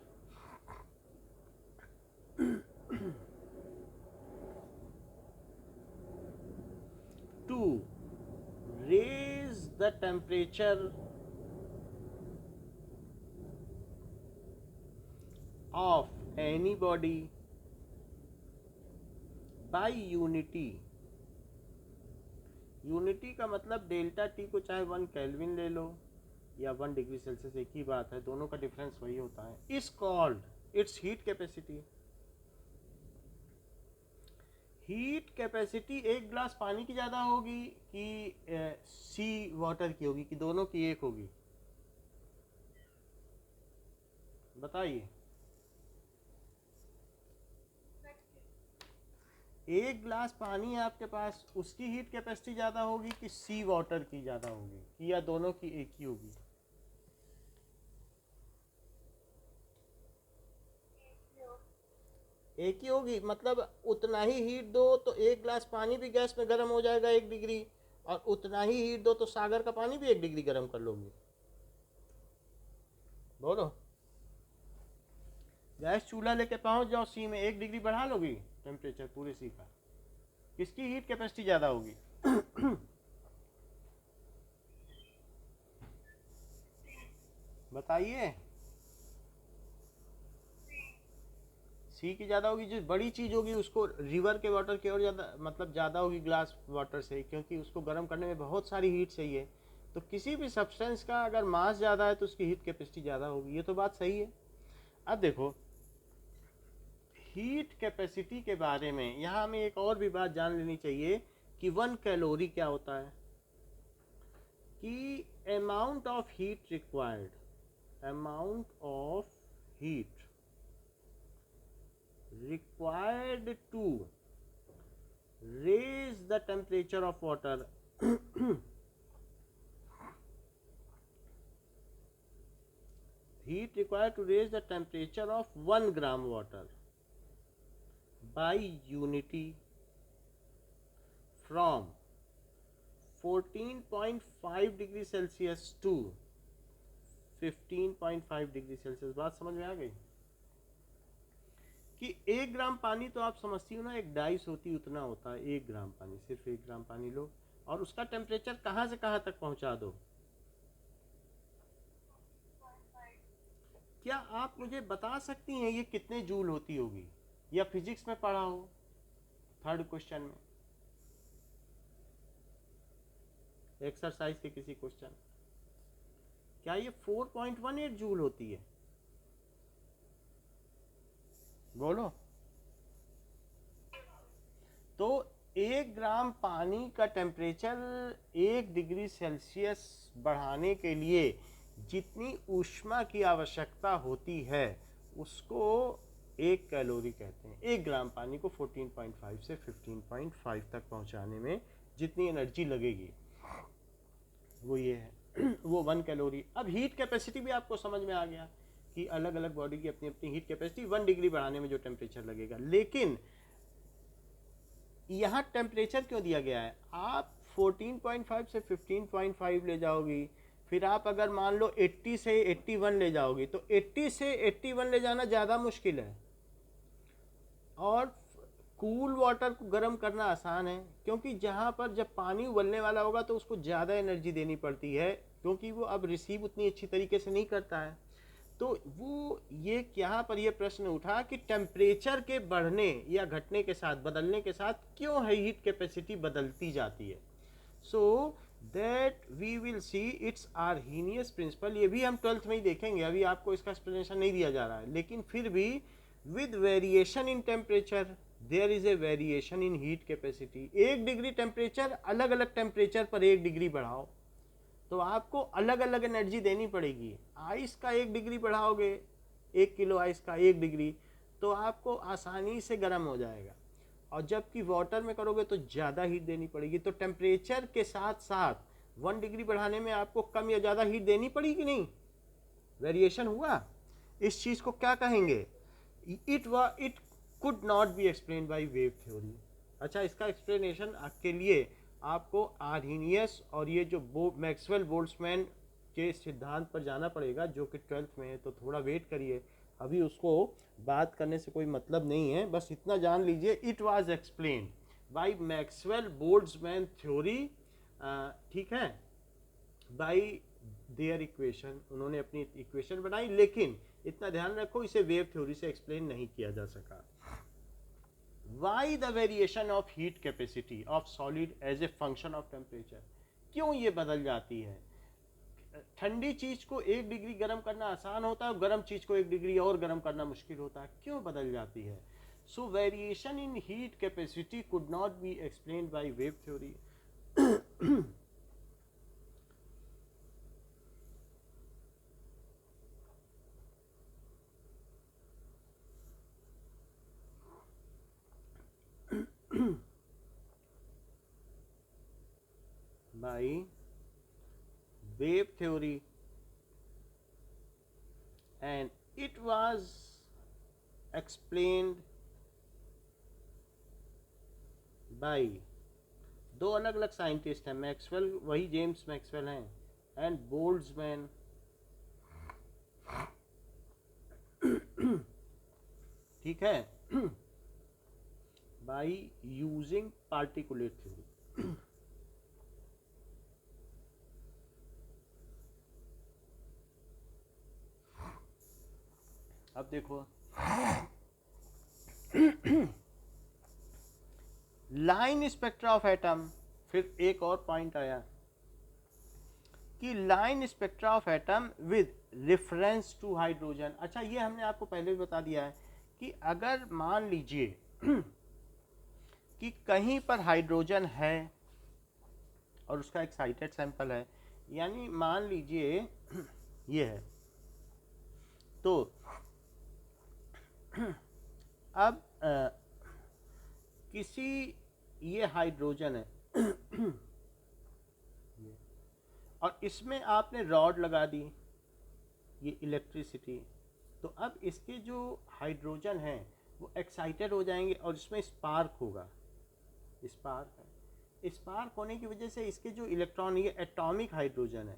to raise the temperature of any body by unity. Unity का मतलब डेल्टा टी को चाहे 1 केल्विन ले लो या 1 डिग्री सेल्सियस, एक ही बात है, दोनों का डिफरेंस वही होता है। Is called its heat capacity. Heat capacity एक ग्लास पानी की ज़्यादा होगी कि सी वाटर की होगी, कि दोनों की एक होगी? बताइए। एक ग्लास पानी है आपके पास, उसकी हीट कैपेसिटी ज़्यादा होगी कि सी वाटर की ज़्यादा होगी, कि या दोनों की एक ही होगी? एक ही होगी। मतलब उतना ही हीट दो तो एक ग्लास पानी भी गैस में गर्म हो जाएगा 1 डिग्री, और उतना ही हीट दो तो सागर का पानी भी 1 डिग्री गर्म कर लोगे। बोलो, गैस चूल्हा लेके पहुंच जाओ सी में, 1 डिग्री बढ़ा लोगी टेम्परेचर पूरे सी का, किसकी हीट कैपेसिटी ज़्यादा होगी? बताइए। सी की ज़्यादा होगी, जो बड़ी चीज़ होगी उसको रिवर के वाटर की और ज़्यादा मतलब ज़्यादा होगी ग्लास वाटर से, क्योंकि उसको गर्म करने में बहुत सारी हीट चाहिए। तो किसी भी सब्सटेंस का अगर मास ज़्यादा है तो उसकी हीट कैपेसिटी ज़्यादा होगी, ये तो बात सही है। अब देखो हीट कैपेसिटी के बारे में यहाँ हमें एक और भी बात जान लेनी चाहिए कि 1 कैलोरी क्या होता है, कि amount of heat required, amount of heat required to raise the temperature of water heat required to raise the temperature of 1 gram water by unity from 14.5 degree Celsius to 15.5 degree Celsius. बात समझ में आ गई कि 1 ग्राम पानी तो आप समझती हो ना, एक डाइस होती उतना होता है 1 ग्राम पानी, सिर्फ 1 ग्राम पानी लो और उसका टेम्परेचर कहाँ से कहाँ तक पहुंचा दो। क्या आप मुझे बता सकती हैं ये कितने जूल होती होगी, या फिजिक्स में पढ़ा हो 3rd क्वेश्चन में, एक्सरसाइज के किसी क्वेश्चन, क्या ये 4.18 जूल होती है? बोलो। तो 1 ग्राम पानी का टेम्परेचर 1 डिग्री सेल्सियस बढ़ाने के लिए जितनी ऊष्मा की आवश्यकता होती है उसको 1 कैलोरी कहते हैं। 1 ग्राम पानी को 14.5 से 15.5 तक पहुंचाने में जितनी एनर्जी लगेगी वो ये है वो 1 कैलोरी। अब हीट कैपेसिटी भी आपको समझ में आ गया कि अलग अलग बॉडी की अपनी अपनी हीट कैपेसिटी, 1 डिग्री बढ़ाने में जो टेम्परेचर लगेगा। लेकिन यहाँ टेम्परेचर क्यों दिया गया है? आप 14.5 से 15.5 ले जाओगी, फिर आप अगर मान लो 80 से 81 ले जाओगी, तो 80 से 81 ले जाना ज़्यादा मुश्किल है और कूल वाटर को गर्म करना आसान है, क्योंकि जहाँ पर जब पानी उबलने वाला होगा तो उसको ज़्यादा एनर्जी देनी पड़ती है, क्योंकि वो अब रिसीव उतनी अच्छी तरीके से नहीं करता है। तो वो ये यहाँ पर ये प्रश्न उठा कि टेम्परेचर के बढ़ने या घटने के साथ, बदलने के साथ क्यों है हीट कैपेसिटी बदलती जाती है। So that we will see it's Arrhenius principle. ये भी हम 12th में ही देखेंगे, अभी आपको इसका एक्सप्लेनेशन नहीं दिया जा रहा है, लेकिन फिर भी with variation in temperature there is a variation in heat capacity. 1 degree temperature, अलग अलग टेम्परेचर पर 1 डिग्री बढ़ाओ तो आपको अलग अलग एनर्जी देनी पड़ेगी। आइस का 1 डिग्री बढ़ाओगे, 1 किलो आइस का 1 डिग्री, तो आपको आसानी से गर्म हो जाएगा, और जबकि वाटर में करोगे तो ज़्यादा हीट देनी पड़ेगी। तो टेम्परेचर के साथ साथ 1 डिग्री बढ़ाने में आपको कम या ज़्यादा हीट देनी पड़ेगी, नहीं वेरिएशन हुआ। इस चीज़ को क्या कहेंगे? It could not be explain by wave theory. अच्छा, इसका एक्सप्लेनेशन के लिए आपको आर्हीनियस और ये जो मैक्सवेल बोल्ट्जमैन के सिद्धांत पर जाना पड़ेगा, जो कि 12th में है, तो थोड़ा वेट करिए, अभी उसको बात करने से कोई मतलब नहीं है। बस इतना जान लीजिए, it was explained bye Maxwell Boltzmann theory, ठीक है, बाय देयर इक्वेशन। उन्होंने अपनी इक्वेशन बनाई, लेकिन इतना ध्यान रखो इसे वेव थ्योरी से एक्सप्लेन नहीं किया जा सका। Why the variation of heat capacity of solid as a function of temperature? क्यों ये बदल जाती है? ठंडी चीज को 1 डिग्री गर्म करना आसान होता है और गर्म चीज को 1 डिग्री और गर्म करना मुश्किल होता है, क्यों बदल जाती है? सो variation in heat capacity could not be explained by wave theory. by wave theory, and it was explained by दो अलग अलग साइंटिस्ट हैं, मैक्सवेल, वही जेम्स मैक्सवेल हैं, एंड बोल्ट्जमैन, ठीक है, बाय यूजिंग पार्टिकुलेट थ्योरी। अब देखो लाइन स्पेक्ट्रा ऑफ एटम, फिर एक और पॉइंट आया कि line spectra of atom with reference to hydrogen. अच्छा, ये हमने आपको पहले भी बता दिया है कि अगर मान लीजिए कि कहीं पर हाइड्रोजन है और उसका एक्साइटेड सैंपल है, यानी मान लीजिए ये है, तो अब किसी, ये हाइड्रोजन है और इसमें आपने रॉड लगा दी, ये इलेक्ट्रिसिटी, तो अब इसके जो हाइड्रोजन हैं वो एक्साइटेड हो जाएंगे और इसमें स्पार्क होगा। स्पार्क है, स्पार्क होने की वजह से इसके जो इलेक्ट्रॉन, ये एटॉमिक हाइड्रोजन है,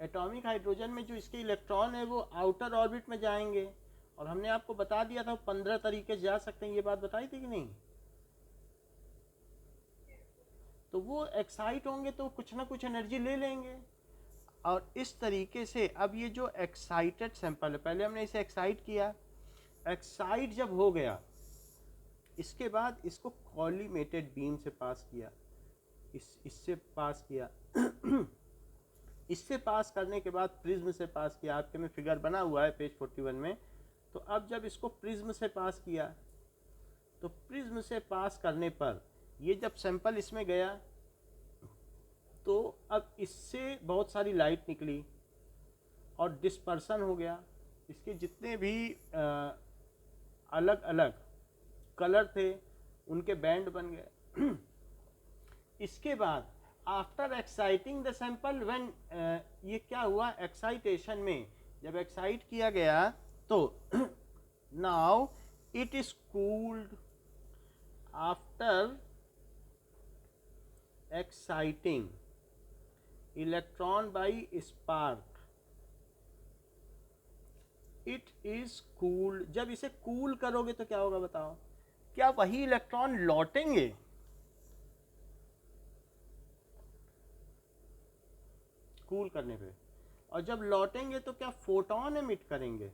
एटॉमिक हाइड्रोजन में जो इसके इलेक्ट्रॉन है वो आउटर ऑर्बिट में जाएंगे, और हमने आपको बता दिया था 15 तरीके से जा सकते हैं, ये बात बताई थी कि नहीं? तो वो एक्साइट होंगे तो कुछ ना कुछ एनर्जी ले लेंगे, और इस तरीके से अब ये जो एक्साइटेड सैंपल है, पहले हमने इसे एक्साइट किया, एक्साइट जब हो गया इसके बाद इसको कॉलीमेटेड बीम से पास किया, इससे पास किया इससे पास करने के बाद प्रिज्म से पास किया, आपके में फिगर बना हुआ है पेज 41 में। तो अब जब इसको प्रिज्म से पास किया, तो प्रिज्म से पास करने पर ये जब सैंपल इसमें गया तो अब इससे बहुत सारी लाइट निकली और डिस्पर्सन हो गया, इसके जितने भी अलग अलग कलर थे उनके बैंड बन गए। इसके बाद after exciting the sample, when ये क्या हुआ, एक्साइटेशन में जब एक्साइट किया गया तो now it is cooled after exciting electron by spark, it is cooled. जब इसे कूल करोगे तो क्या होगा बताओ, क्या वही इलेक्ट्रॉन लौटेंगे? कूल करने पे, और जब लौटेंगे तो क्या फोटोन एमिट करेंगे?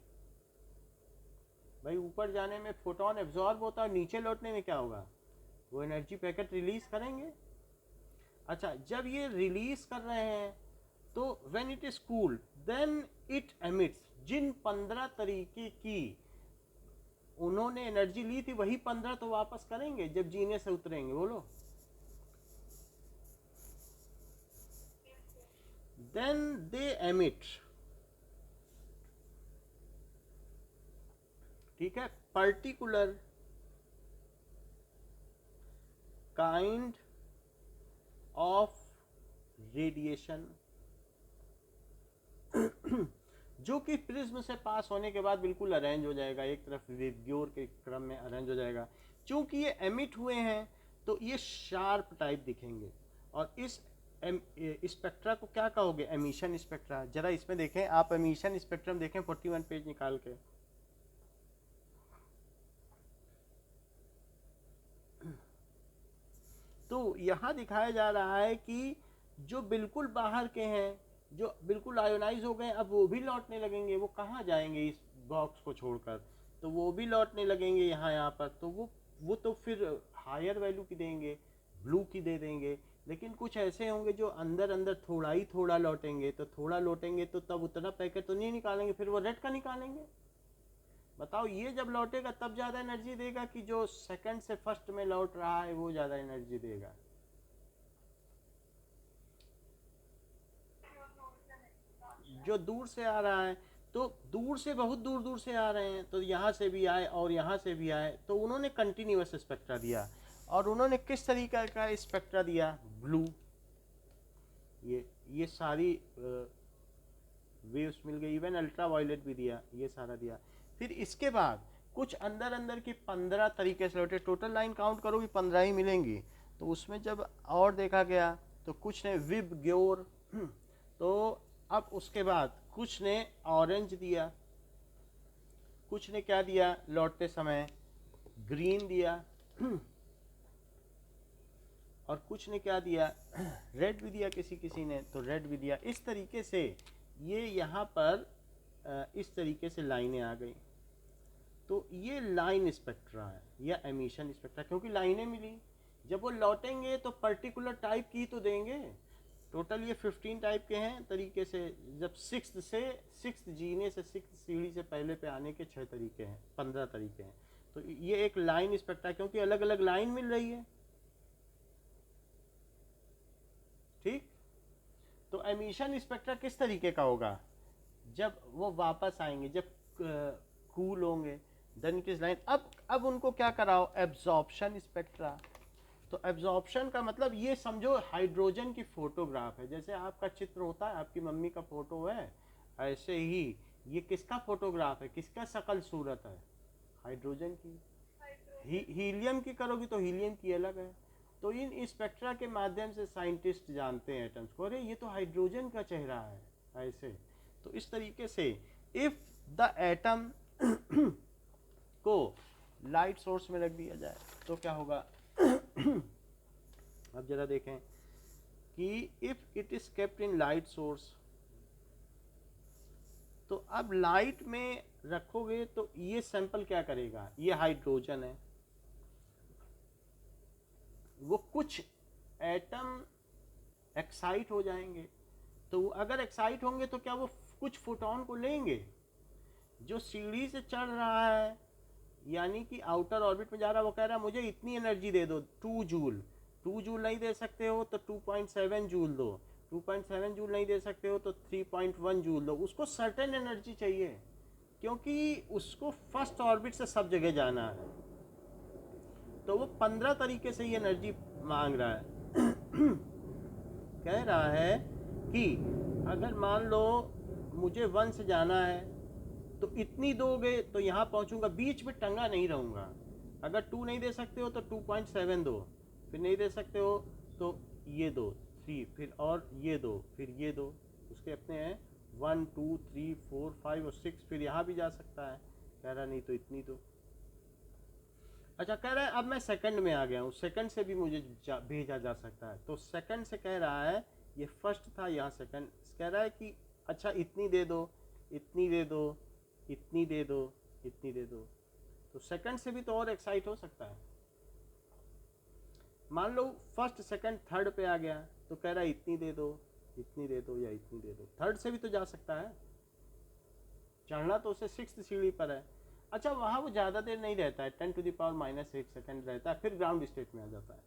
भाई ऊपर जाने में फोटोन एब्जॉर्ब होता है, नीचे लौटने में क्या होगा, वो एनर्जी पैकेट रिलीज करेंगे। अच्छा, जब ये रिलीज कर रहे हैं तो when it is cooled then it emits, जिन 15 तरीके की उन्होंने एनर्जी ली थी वही 15 तो वापस करेंगे जब जीने से उतरेंगे। बोलो, then they emit, ठीक है, पर्टिकुलर काइंड ऑफ रेडिएशन जो कि प्रिज्म से पास होने के बाद बिल्कुल अरेंज हो जाएगा, एक तरफ विब्ग्योर के क्रम में अरेंज हो जाएगा। चूंकि ये एमिट हुए हैं तो ये शार्प टाइप दिखेंगे, और इस स्पेक्ट्रा को क्या कहोगे, एमिशन स्पेक्ट्रा। जरा इसमें देखें आप, एमिशन स्पेक्ट्रम देखें 41 पेज निकाल के। तो यहाँ दिखाया जा रहा है कि जो बिल्कुल बाहर के हैं, जो बिल्कुल आयोनाइज हो गए, अब वो भी लौटने लगेंगे। वो कहाँ जाएंगे इस बॉक्स को छोड़कर, तो वो भी लौटने लगेंगे यहाँ पर। तो वो तो फिर हायर वैल्यू की देंगे, ब्लू की दे देंगे। लेकिन कुछ ऐसे होंगे जो अंदर अंदर थोड़ा ही थोड़ा लौटेंगे, तो थोड़ा लौटेंगे तो तब उतना पैकेट तो नहीं निकालेंगे, फिर वो रेड का निकालेंगे। बताओ, ये जब लौटेगा तब ज़्यादा एनर्जी देगा कि जो सेकंड से फर्स्ट में लौट रहा है वो ज़्यादा एनर्जी देगा? जो दूर से आ रहा है, तो दूर से, बहुत दूर दूर से आ रहे हैं, तो यहाँ से भी आए और यहाँ से भी आए, तो उन्होंने कंटिन्यूअस स्पेक्ट्रा दिया। और उन्होंने किस तरीके का स्पेक्ट्रा दिया, ब्लू। ये सारी वेव्स मिल गई, इवन अल्ट्रा वायलेट भी दिया, ये सारा दिया। फिर इसके बाद कुछ अंदर अंदर की 15 तरीके से लौटे, टोटल लाइन काउंट करोगे 15 ही मिलेंगी। तो उसमें जब और देखा गया तो कुछ ने विब्ग्योर, तो अब उसके बाद कुछ ने ऑरेंज दिया, कुछ ने क्या दिया लौटते समय, ग्रीन दिया, और कुछ ने क्या दिया, रेड भी दिया, किसी किसी ने तो रेड भी दिया। इस तरीके से ये यहाँ पर इस तरीके से लाइनें आ गई। तो ये लाइन स्पेक्ट्रा है या एमिशन स्पेक्ट्रा, क्योंकि लाइनें मिली, जब वो लौटेंगे तो पर्टिकुलर टाइप की तो देंगे। टोटल ये 15 टाइप के हैं तरीके से, जब सिक्स जीने से 6 सीढ़ी से पहले पे आने के 6 तरीके हैं, 15 तरीके हैं। तो ये एक लाइन स्पेक्ट्रा, क्योंकि अलग अलग लाइन मिल रही है। ठीक, तो एमिशन स्पेक्ट्रा किस तरीके का होगा, जब वो वापस आएंगे, जब कूल होंगे, देन किस लाइन। अब उनको क्या कराओ, एब्जॉर्प्शन स्पेक्ट्रा। तो एब्जॉर्प्शन का मतलब ये समझो हाइड्रोजन की फोटोग्राफ है, जैसे आपका चित्र होता है, आपकी मम्मी का फोटो है, ऐसे ही ये किसका फोटोग्राफ है, किसका शकल सूरत है, हाइड्रोजन की। हीलियम की करोगी तो हीलियम की अलग है। तो इन स्पेक्ट्रा के माध्यम से साइंटिस्ट जानते हैं एटम्स को, अरे ये तो हाइड्रोजन का चेहरा है, ऐसे। तो इस तरीके से इफ द एटम को लाइट सोर्स में रख दिया जाए तो क्या होगा। अब जरा देखें कि if it is kept in light source, तो अब लाइट में रखोगे तो ये सैंपल क्या करेगा, ये हाइड्रोजन है, वो कुछ एटम एक्साइट हो जाएंगे। तो अगर एक्साइट होंगे तो क्या वो कुछ फोटोन को लेंगे, जो सीढ़ी से चढ़ रहा है यानी कि आउटर ऑर्बिट में जा रहा है, वो कह रहा है मुझे इतनी एनर्जी दे दो, 2 जूल। 2 जूल नहीं दे सकते हो तो 2.7 जूल दो, 2.7 जूल नहीं दे सकते हो तो 3.1 जूल दो। उसको सर्टेन एनर्जी चाहिए, क्योंकि उसको फर्स्ट ऑर्बिट से सब जगह जाना है। तो वो 15 तरीके से ये एनर्जी मांग रहा है। कह रहा है कि अगर मान लो मुझे 1 से जाना है तो इतनी दोगे तो यहाँ पहुँचूंगा, बीच में टंगा नहीं रहूँगा। अगर 2 नहीं दे सकते हो तो 2.7 दो, फिर नहीं दे सकते हो तो ये दो 3, फिर और ये दो, फिर ये दो, उसके अपने हैं 1 2 3 4 5 और 6, फिर यहाँ भी जा सकता है। कह रहा नहीं तो इतनी दो। अच्छा, कह रहा है अब मैं सेकंड में आ गया हूँ, सेकंड से भी मुझे भेजा जा सकता है। तो सेकंड से कह रहा है, ये फर्स्ट था, यहाँ सेकंड कह रहा है कि अच्छा इतनी दे दो, इतनी दे दो, इतनी दे दो, इतनी दे दो। तो सेकंड से भी तो और एक्साइट हो सकता है। मान लो फर्स्ट सेकंड थर्ड पे आ गया तो कह रहा है इतनी दे दो, इतनी दे दो या इतनी दे दो। थर्ड से भी तो जा सकता है, चढ़ना तो उसे 6th सीढ़ी पर है। अच्छा, वहाँ वो ज़्यादा देर नहीं रहता है, 10⁻⁻8 सेकंड रहता है, फिर ग्राउंड स्टेट में आ जाता है।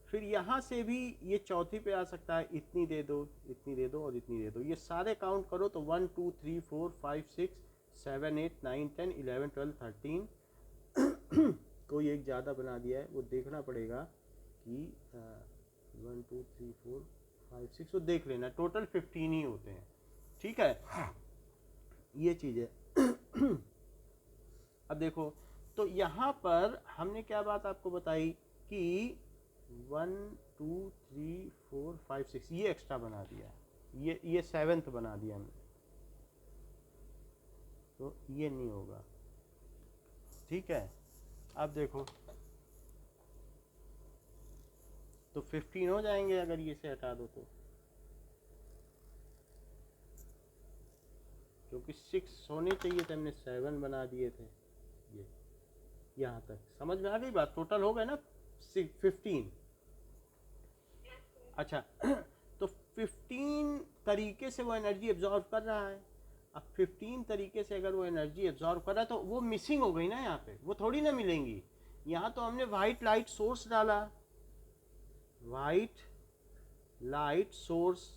फिर यहाँ से भी ये चौथी पे आ सकता है, इतनी दे दो, इतनी दे दो और इतनी दे दो। ये सारे काउंट करो तो 1 2 3 4 5 6 7 8 9 10 11 12 13। कोई एक ज़्यादा बना दिया है, वो देखना पड़ेगा कि 1 2 3 4 5 6, वो देख लेना, टोटल 15 ही होते हैं। ठीक है, ये चीज़ है। अब देखो, तो यहाँ पर हमने क्या बात आपको बताई कि 1 2 3 4 5 6 ये एक्स्ट्रा बना दिया, ये 7th बना दिया हमने, तो ये नहीं होगा। ठीक है, अब देखो तो 15 हो जाएंगे अगर ये से हटा दो तो, क्योंकि 6 होने चाहिए थे, हमने 7 बना दिए थे। ये यहाँ तक समझ में आ गई बात, टोटल हो गए ना 15। अच्छा, तो 15 तरीके से वो एनर्जी एब्जॉर्व कर रहा है। अब 15 तरीके से अगर वो एनर्जी एब्जॉर्व कर रहा है तो वो मिसिंग हो गई ना, यहाँ पे वो थोड़ी ना मिलेंगी। यहाँ तो हमने वाइट लाइट सोर्स डाला, वाइट लाइट सोर्स।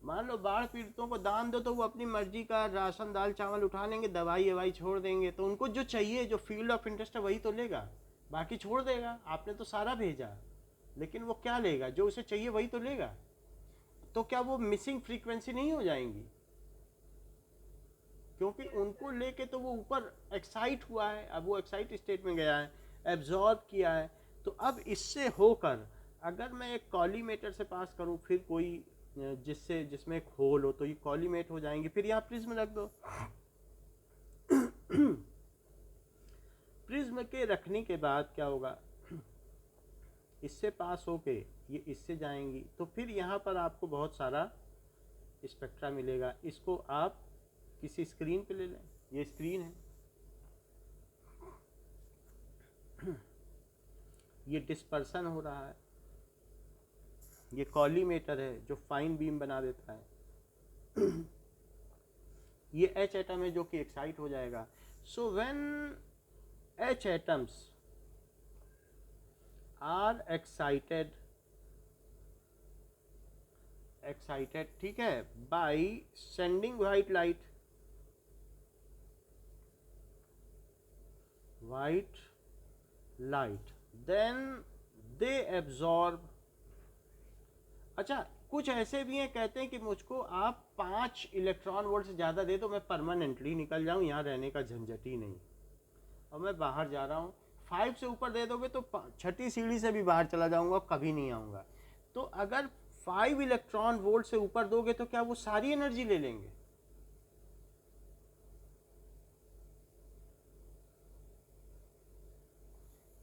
मान लो बाढ़ पीड़ितों को दान दो तो वो अपनी मर्जी का राशन दाल चावल उठा लेंगे, दवाई ववाई छोड़ देंगे। तो उनको जो चाहिए, जो फील्ड ऑफ इंटरेस्ट है वही तो लेगा, बाकी छोड़ देगा। आपने तो सारा भेजा, लेकिन वो क्या लेगा, जो उसे चाहिए वही तो लेगा। तो क्या वो मिसिंग फ्रीक्वेंसी नहीं हो जाएंगी, क्योंकि उनको लेके तो वो ऊपर एक्साइट हुआ है, अब वो एक्साइट स्टेट में गया है, एब्जॉर्ब किया है। तो अब इससे होकर अगर मैं एक कॉलीमेटर से पास करूं, फिर कोई जिसमें एक होल हो, तो ये कॉलीमेट हो जाएंगे। फिर यहाँ प्रिज्म रख दो। प्रिज्म के रखने के बाद क्या होगा, इससे पास होके ये इससे जाएंगी, तो फिर यहाँ पर आपको बहुत सारा स्पेक्ट्रा मिलेगा। इसको आप किसी स्क्रीन पे ले लें, ये स्क्रीन है, ये डिस्पर्सन हो रहा है, ये कॉलीमेटर है जो फाइन बीम बना देता है। ये H एटम है जो कि एक्साइट हो जाएगा। So when H atoms are excited, ठीक है, by sending white light, then they absorb. अच्छा, कुछ ऐसे भी हैं कहते हैं कि मुझको आप 5 इलेक्ट्रॉन वोल्ट से ज़्यादा दे दो, मैं परमानेंटली निकल जाऊं, यहाँ रहने का झंझट ही नहीं, और मैं बाहर जा रहा हूँ। 5 से ऊपर दे दोगे तो 6ठी सीढ़ी से भी बाहर चला जाऊंगा, कभी नहीं आऊँगा। तो अगर 5 इलेक्ट्रॉन वोल्ट से ऊपर दोगे तो क्या वो सारी एनर्जी ले लेंगे?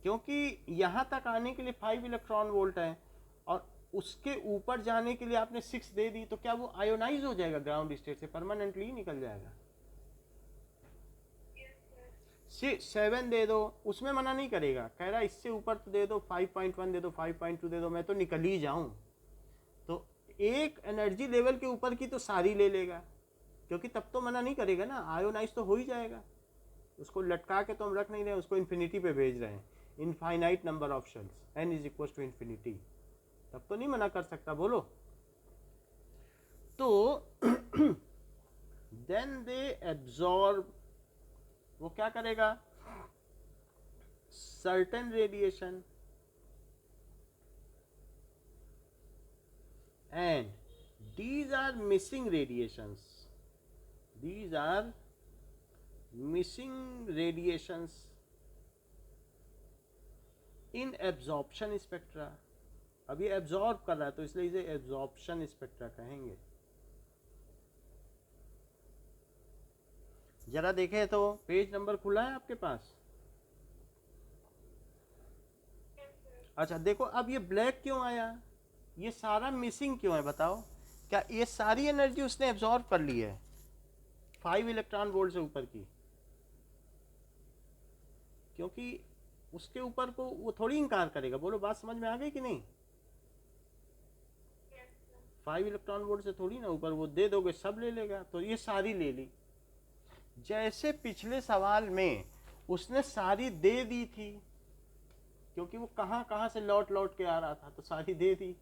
क्योंकि यहाँ तक आने के लिए 5 इलेक्ट्रॉन वोल्ट है, और उसके ऊपर जाने के लिए आपने 6 दे दी, तो क्या वो आयोनाइज हो जाएगा ग्राउंड स्टेट से, परमानेंटली ही निकल जाएगा? 7 दे दो, उसमें मना नहीं करेगा, कह रहा इससे ऊपर तो दे दो, 5.1 दे दो, 5.2 दे दो, मैं तो निकल ही जाऊं। तो एक एनर्जी लेवल के ऊपर की तो सारी ले लेगा, क्योंकि तब तो मना नहीं करेगा ना, आयोनाइज तो हो ही जाएगा। उसको लटका के तो हम रख नहीं रहे, उसको इन्फिनिटी पे भेज रहे हैं, infinite number of shells, n is equal to infinity, तब तो नहीं मना कर सकता, बोलो। तो देन दे एब्जॉर्ब, वो क्या करेगा? Certain radiation, and these are missing radiations, these are missing radiations in absorption spectra। अभी एब्जॉर्ब कर रहा है तो इसलिए इसे एब्जॉर्प्शन स्पेक्ट्रा कहेंगे। जरा देखें तो पेज नंबर खुला है आपके पास? अच्छा देखो, अब ये ब्लैक क्यों आया, ये सारा मिसिंग क्यों है बताओ? क्या ये सारी एनर्जी उसने एब्जॉर्ब कर ली है 5 इलेक्ट्रॉन वोल्ट से ऊपर की? क्योंकि उसके ऊपर को वो थोड़ी इनकार करेगा, बोलो बात समझ में आ गई कि नहीं? 5 इलेक्ट्रॉन वोल्ट से थोड़ी ना ऊपर, वो दे दोगे सब ले लेगा, तो ये सारी ले ली। जैसे पिछले सवाल में उसने सारी दे दी थी, क्योंकि वो कहाँ कहाँ से लौट लौट के आ रहा था, तो सारी दे दी।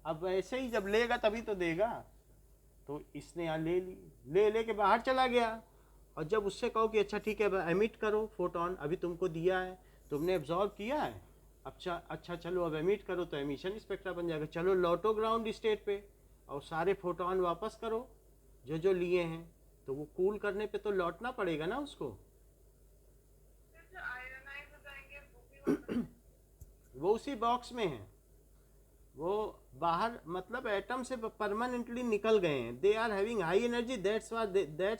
अब वैसे ही जब लेगा तभी तो देगा, तो इसने यहाँ ले ली, ले के बाहर चला गया, और जब उससे कहो कि अच्छा ठीक है एमिट करो फोटोन, अभी तुमको दिया है, तुमने एब्जॉर्ब किया है, अच्छा चलो अब एमिट करो, तो एमिशन स्पेक्ट्रा बन जाएगा। चलो लौटो ग्राउंड स्टेट पे और सारे फोटोन वापस करो जो लिए हैं, तो वो कूल करने पे तो लौटना पड़ेगा ना उसको। वो उसी बॉक्स में है, वो बाहर, मतलब एटम से परमानेंटली निकल गए हैं, they are having high energy, that's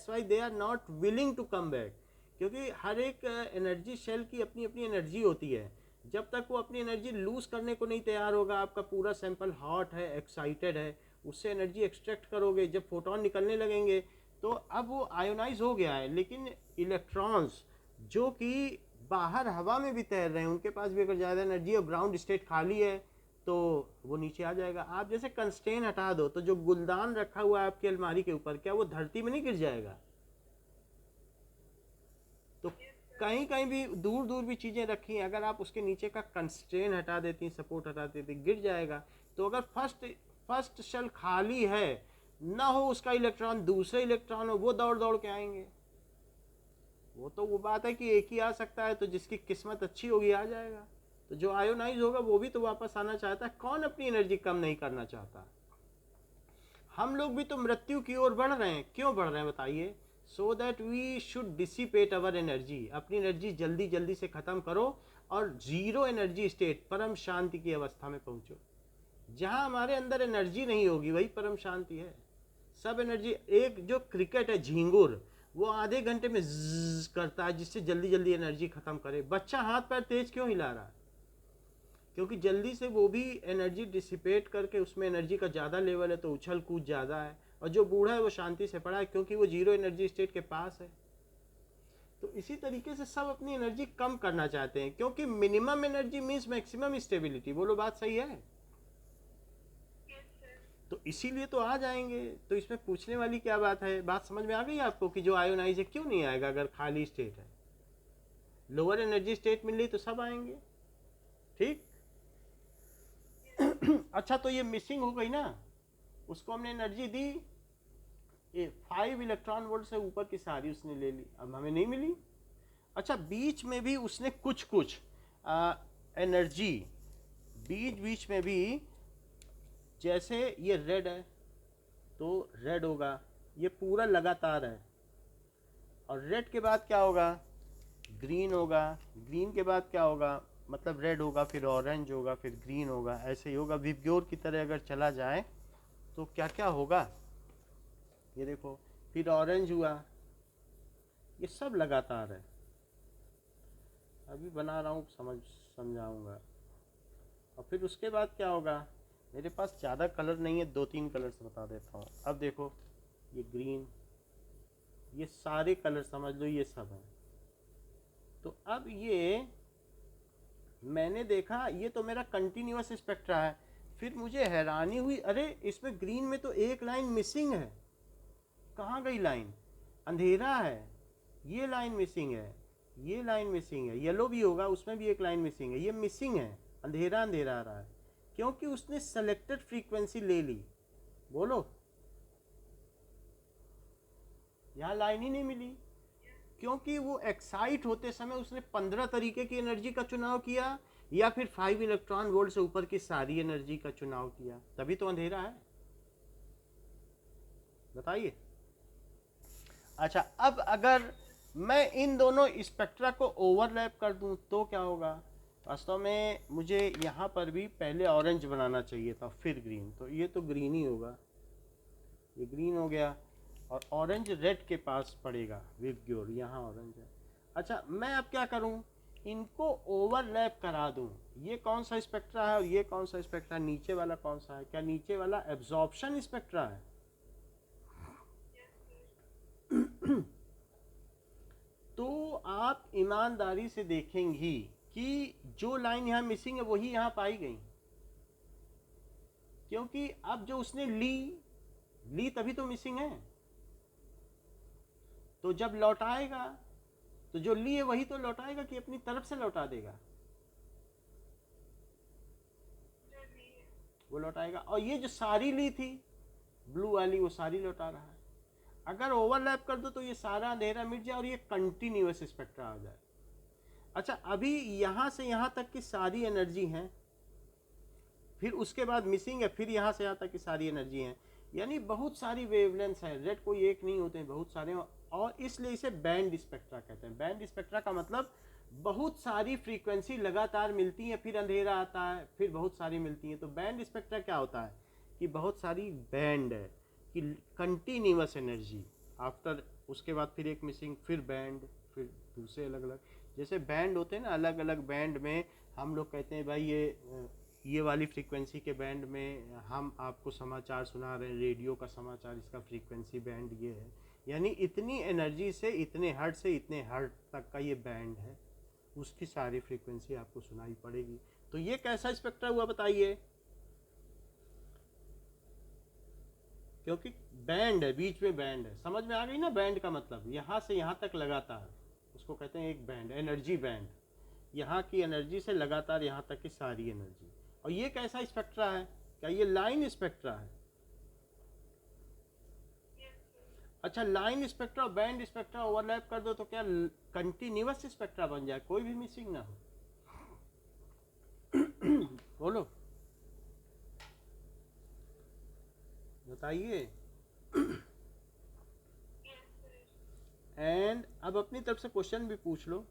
why they are not willing to come back. क्योंकि हर एक एनर्जी शेल की अपनी अपनी एनर्जी होती है, जब तक वो अपनी एनर्जी लूज करने को नहीं तैयार होगा, आपका पूरा सैंपल हॉट है, एक्साइटेड है, उससे एनर्जी एक्सट्रैक्ट करोगे, जब फोटोन निकलने लगेंगे तो अब वो आयोनाइज हो गया है। लेकिन इलेक्ट्रॉन्स जो कि बाहर हवा में भी तैर रहे हैं, उनके पास भी अगर ज़्यादा एनर्जी और ग्राउंड स्टेट खाली है तो वो नीचे आ जाएगा। आप जैसे कंस्टेन हटा दो तो जो गुलदान रखा हुआ है आपकी अलमारी के ऊपर, क्या वो धरती में नहीं गिर जाएगा? तो कहीं कहीं भी दूर दूर भी चीज़ें रखी हैं, अगर आप उसके नीचे का कंस्ट्रेन हटा देती, सपोर्ट हटा देती, गिर जाएगा। तो अगर फर्स्ट शेल खाली है, ना हो उसका इलेक्ट्रॉन, दूसरे इलेक्ट्रॉन हो, वो दौड़ दौड़ के आएंगे। वो तो वो बात है कि एक ही आ सकता है, तो जिसकी किस्मत अच्छी होगी आ जाएगा। तो जो आयोनाइज होगा वो भी तो वापस आना चाहता है, कौन अपनी एनर्जी कम नहीं करना चाहता? हम लोग भी तो मृत्यु की ओर बढ़ रहे हैं, क्यों बढ़ रहे हैं बताइए? So that we should dissipate our energy, अपनी एनर्जी जल्दी जल्दी से ख़त्म करो और जीरो एनर्जी स्टेट, परम शांति की अवस्था में पहुंचो। जहां हमारे अंदर एनर्जी नहीं होगी वही परम शांति है। सब एनर्जी, एक जो क्रिकेट है झींगुर, वो आधे घंटे में ज़्ज़ करता है जिससे जल्दी जल्दी एनर्जी खत्म करे। बच्चा हाथ पैर तेज क्यों हिला रहा है? क्योंकि जल्दी से वो भी एनर्जी डिसिपेट करके, उसमें एनर्जी का ज़्यादा लेवल है तो उछल कूद ज़्यादा है। और जो बूढ़ा है वो शांति से पड़ा है, क्योंकि वो जीरो एनर्जी स्टेट के पास है। तो इसी तरीके से सब अपनी एनर्जी कम करना चाहते हैं, क्योंकि minimum energy means maximum stability. बोलो बात सही है? तो इसीलिए तो आ जाएंगे। तो इसमें पूछने वाली क्या बात है? बात समझ में आ गई आपको कि जो आयोनाइज है क्यों नहीं आएगा अगर खाली स्टेट है? लोअर एनर्जी स्टेट मिल रही तो सब आएंगे। ठीक। अच्छा, तो ये मिसिंग हो गई ना, उसको हमने एनर्जी दी, ये 5 इलेक्ट्रॉन वोल्ट से ऊपर की सारी उसने ले ली, अब हमें नहीं मिली। अच्छा, बीच में भी उसने कुछ कुछ एनर्जी बीच में भी, जैसे ये रेड है तो रेड होगा, ये पूरा लगातार है, और रेड के बाद क्या होगा? ग्रीन होगा, ग्रीन के बाद क्या होगा? मतलब रेड होगा, फिर ऑरेंज होगा, फिर ग्रीन होगा, ऐसे ही होगा। विबग्योर की तरह अगर चला जाए तो क्या क्या होगा? ये देखो, फिर ऑरेंज हुआ, ये सब लगातार है। अभी बना रहा हूँ, समझाऊंगा। और फिर उसके बाद क्या होगा? मेरे पास ज़्यादा कलर नहीं है, 2-3 कलर्स बता देता हूँ। अब देखो, ये ग्रीन, ये सारे कलर समझ लो ये सब है। तो अब ये मैंने देखा, ये तो मेरा कंटिन्यूअस स्पेक्ट्रा है। फिर मुझे हैरानी हुई, अरे इसमें ग्रीन में तो एक लाइन मिसिंग है। कहाँ गई लाइन? अंधेरा है, ये लाइन मिसिंग है, ये लाइन मिसिंग है। येलो भी होगा, उसमें भी एक लाइन मिसिंग है, ये मिसिंग है, अंधेरा अंधेरा आ रहा है, क्योंकि उसने सेलेक्टेड फ्रीक्वेंसी ले ली। बोलो, यहाँ लाइन ही नहीं मिली, क्योंकि वो एक्साइट होते समय उसने 15 तरीके की एनर्जी का चुनाव किया, या फिर 5 इलेक्ट्रॉन वोल्ट से ऊपर की सारी एनर्जी का चुनाव किया, तभी तो अंधेरा है। बताइए। अच्छा, अब अगर मैं इन दोनों स्पेक्ट्रा को ओवरलैप कर दूं तो क्या होगा? वास्तव में मुझे यहाँ पर भी पहले ऑरेंज बनाना चाहिए था, फिर ग्रीन, तो ये तो ग्रीन ही होगा, ये ग्रीन हो गया, और ऑरेंज रेड के पास पड़ेगा, विबग्योर, यहाँ ऑरेंज है। अच्छा, मैं अब क्या करूँ? इनको ओवरलैप करा दूँ। ये कौन सा स्पेक्ट्रा है और ये कौन सा स्पेक्ट्रा? नीचे वाला कौन सा है? क्या नीचे वाला एब्जॉर्प्शन स्पेक्ट्रा है? तो आप ईमानदारी से देखेंगी कि जो लाइन यहाँ मिसिंग है वही यहाँ पाई गई, क्योंकि अब जो उसने ली तभी तो मिसिंग है। तो जब लौटाएगा तो जो ली है वही तो लौटाएगा कि अपनी तरफ से लौटा देगा? वो लौटाएगा। और ये जो सारी ली थी ब्लू वाली, वो सारी लौटा रहा है। अगर ओवरलैप कर दो तो ये सारा अंधेरा मिट जाए और ये कंटिन्यूअस स्पेक्ट्रा आ जाए। अच्छा, अभी यहाँ से यहाँ तक की सारी एनर्जी है, फिर उसके बाद मिसिंग है, फिर यहाँ से यहाँ तक की सारी एनर्जी है, यानी बहुत सारी वेवलेंथ्स हैं। रेड कोई एक नहीं होते हैं, बहुत सारे, और इसलिए इसे बैंड स्पेक्ट्रा कहते हैं। बैंड स्पेक्ट्रा का मतलब बहुत सारी फ्रीक्वेंसी लगातार मिलती है, फिर अंधेरा आता है, फिर बहुत सारी मिलती है। तो बैंड स्पेक्ट्रा क्या होता है कि बहुत सारी बैंड है, कि कंटिन्यूअस एनर्जी, आफ्टर उसके बाद फिर एक मिसिंग, फिर बैंड, फिर दूसरे अलग अलग, जैसे बैंड होते हैं ना, अलग अलग बैंड में हम लोग कहते हैं भाई ये वाली फ्रीक्वेंसी के बैंड में हम आपको समाचार सुना रहे हैं, रेडियो का समाचार, इसका फ्रीक्वेंसी बैंड ये है, यानी इतनी एनर्जी से इतने हर्ट से इतने हर्ट तक का ये बैंड है, उसकी सारी फ्रीक्वेंसी आपको सुनाई पड़ेगी। तो ये कैसा स्पेक्ट्रा हुआ बताइए? क्योंकि बैंड है, बीच में बैंड है। समझ में आ गई ना बैंड का मतलब? यहाँ से यहाँ तक लगातार, उसको कहते हैं एक बैंड, एनर्जी बैंड। यहाँ की एनर्जी से लगातार यहाँ तक की सारी एनर्जी। और ये कैसा स्पेक्ट्रा है? क्या ये लाइन स्पेक्ट्रा है? अच्छा, लाइन स्पेक्ट्रा और बैंड स्पेक्ट्रा ओवरलैप कर दो तो क्या कंटिन्यूअस स्पेक्ट्रा बन जाए, कोई भी मिसिंग ना हो? बोलो, बताइए। एंड अब अपनी तरफ से क्वेश्चन भी पूछ लो।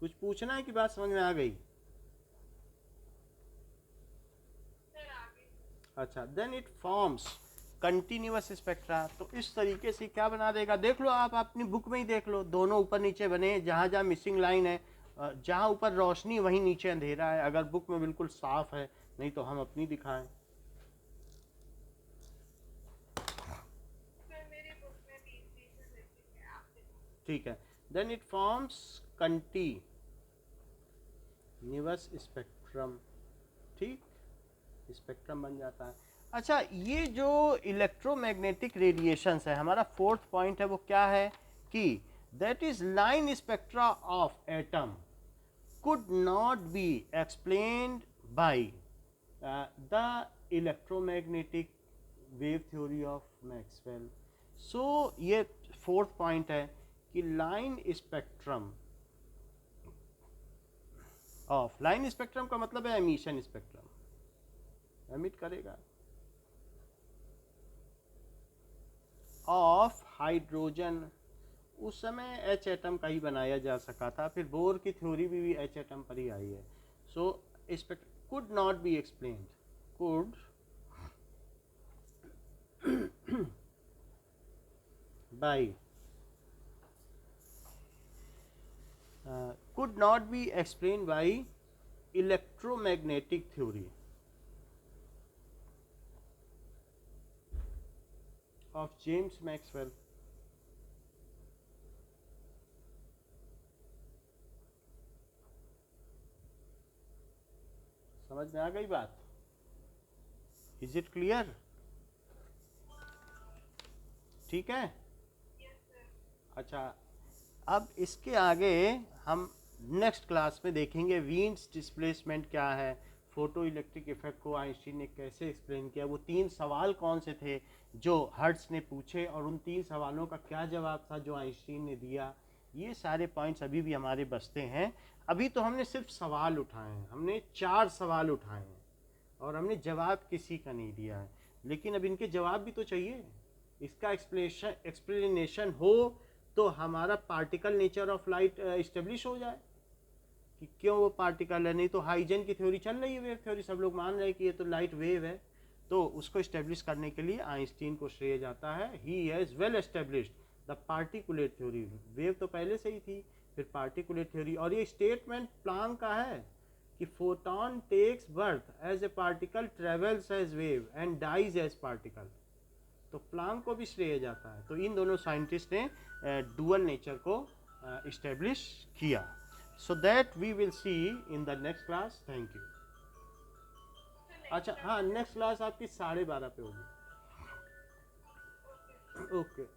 कुछ पूछना है कि बात समझ में आ गई? अच्छा, then it forms continuous spectra. तो इस तरीके से क्या बना देगा? देख लो, आप अपनी बुक में ही देख लो, दोनों ऊपर नीचे बने, जहाँ जहाँ मिसिंग लाइन है, जहाँ ऊपर रोशनी वहीं नीचे अंधेरा है। अगर बुक में बिल्कुल साफ है, नहीं तो हम अपनी दिखाएं। ठीक है, then it forms continuous spectrum, ठीक, स्पेक्ट्रम बन जाता है। अच्छा, ये जो इलेक्ट्रोमैग्नेटिक रेडिएशंस है, हमारा फोर्थ पॉइंट है, वो क्या है कि that is line spectra of atom could not be explained by the electromagnetic wave theory of Maxwell. So ये फोर्थ पॉइंट है कि line spectrum of, line spectrum का मतलब है एमिशन स्पेक्ट्रम, एमिट करेगा, ऑफ हाइड्रोजन, उस समय एच एटम का ही बनाया जा सका था, फिर बोर की थ्योरी भी एच एटम पर ही आई है। So could not be explained, could not be explained by electromagnetic theory of James Maxwell. समझ में आ गई बात? Is it clear? ठीक है। अच्छा, अब इसके आगे हम नेक्स्ट क्लास में देखेंगे वीन्स डिस्प्लेसमेंट क्या है, फोटो इलेक्ट्रिक इफेक्ट को आइंस्टीन ने कैसे एक्सप्लेन किया, वो 3 सवाल कौन से थे जो हर्ट्ज ने पूछे और उन 3 सवालों का क्या जवाब था जो आइंस्टीन ने दिया, ये सारे पॉइंट्स अभी भी हमारे बचते हैं। अभी तो हमने सिर्फ सवाल उठाए हैं, हमने 4 सवाल उठाए हैं और हमने जवाब किसी का नहीं दिया है, लेकिन अब इनके जवाब भी तो चाहिए, इसका एक्सप्लेनेशन हो तो हमारा particle nature of light establish हो जाए कि क्यों वो पार्टिकल है। नहीं तो हाइजन की थ्योरी चल रही है, वेव थ्योरी, सब लोग मान रहे हैं कि ये तो लाइट वेव है, तो उसको इस्टेब्लिश करने के लिए आइंस्टीन को श्रेय जाता है। He has well established the particulate theory, wave तो पहले से ही थी, फिर पार्टिकुलेट थ्योरी, और ये स्टेटमेंट प्लांक का है कि photon takes birth as a particle, travels as wave and dies as particle, तो प्लांक को भी श्रेय जाता है। तो इन दोनों साइंटिस्ट ने डुअल नेचर को इस्टेब्लिश किया। So that we will see in the next class. Thank you. अच्छा हाँ, नेक्स्ट क्लास आपकी 12:30 पे होगी। ओके।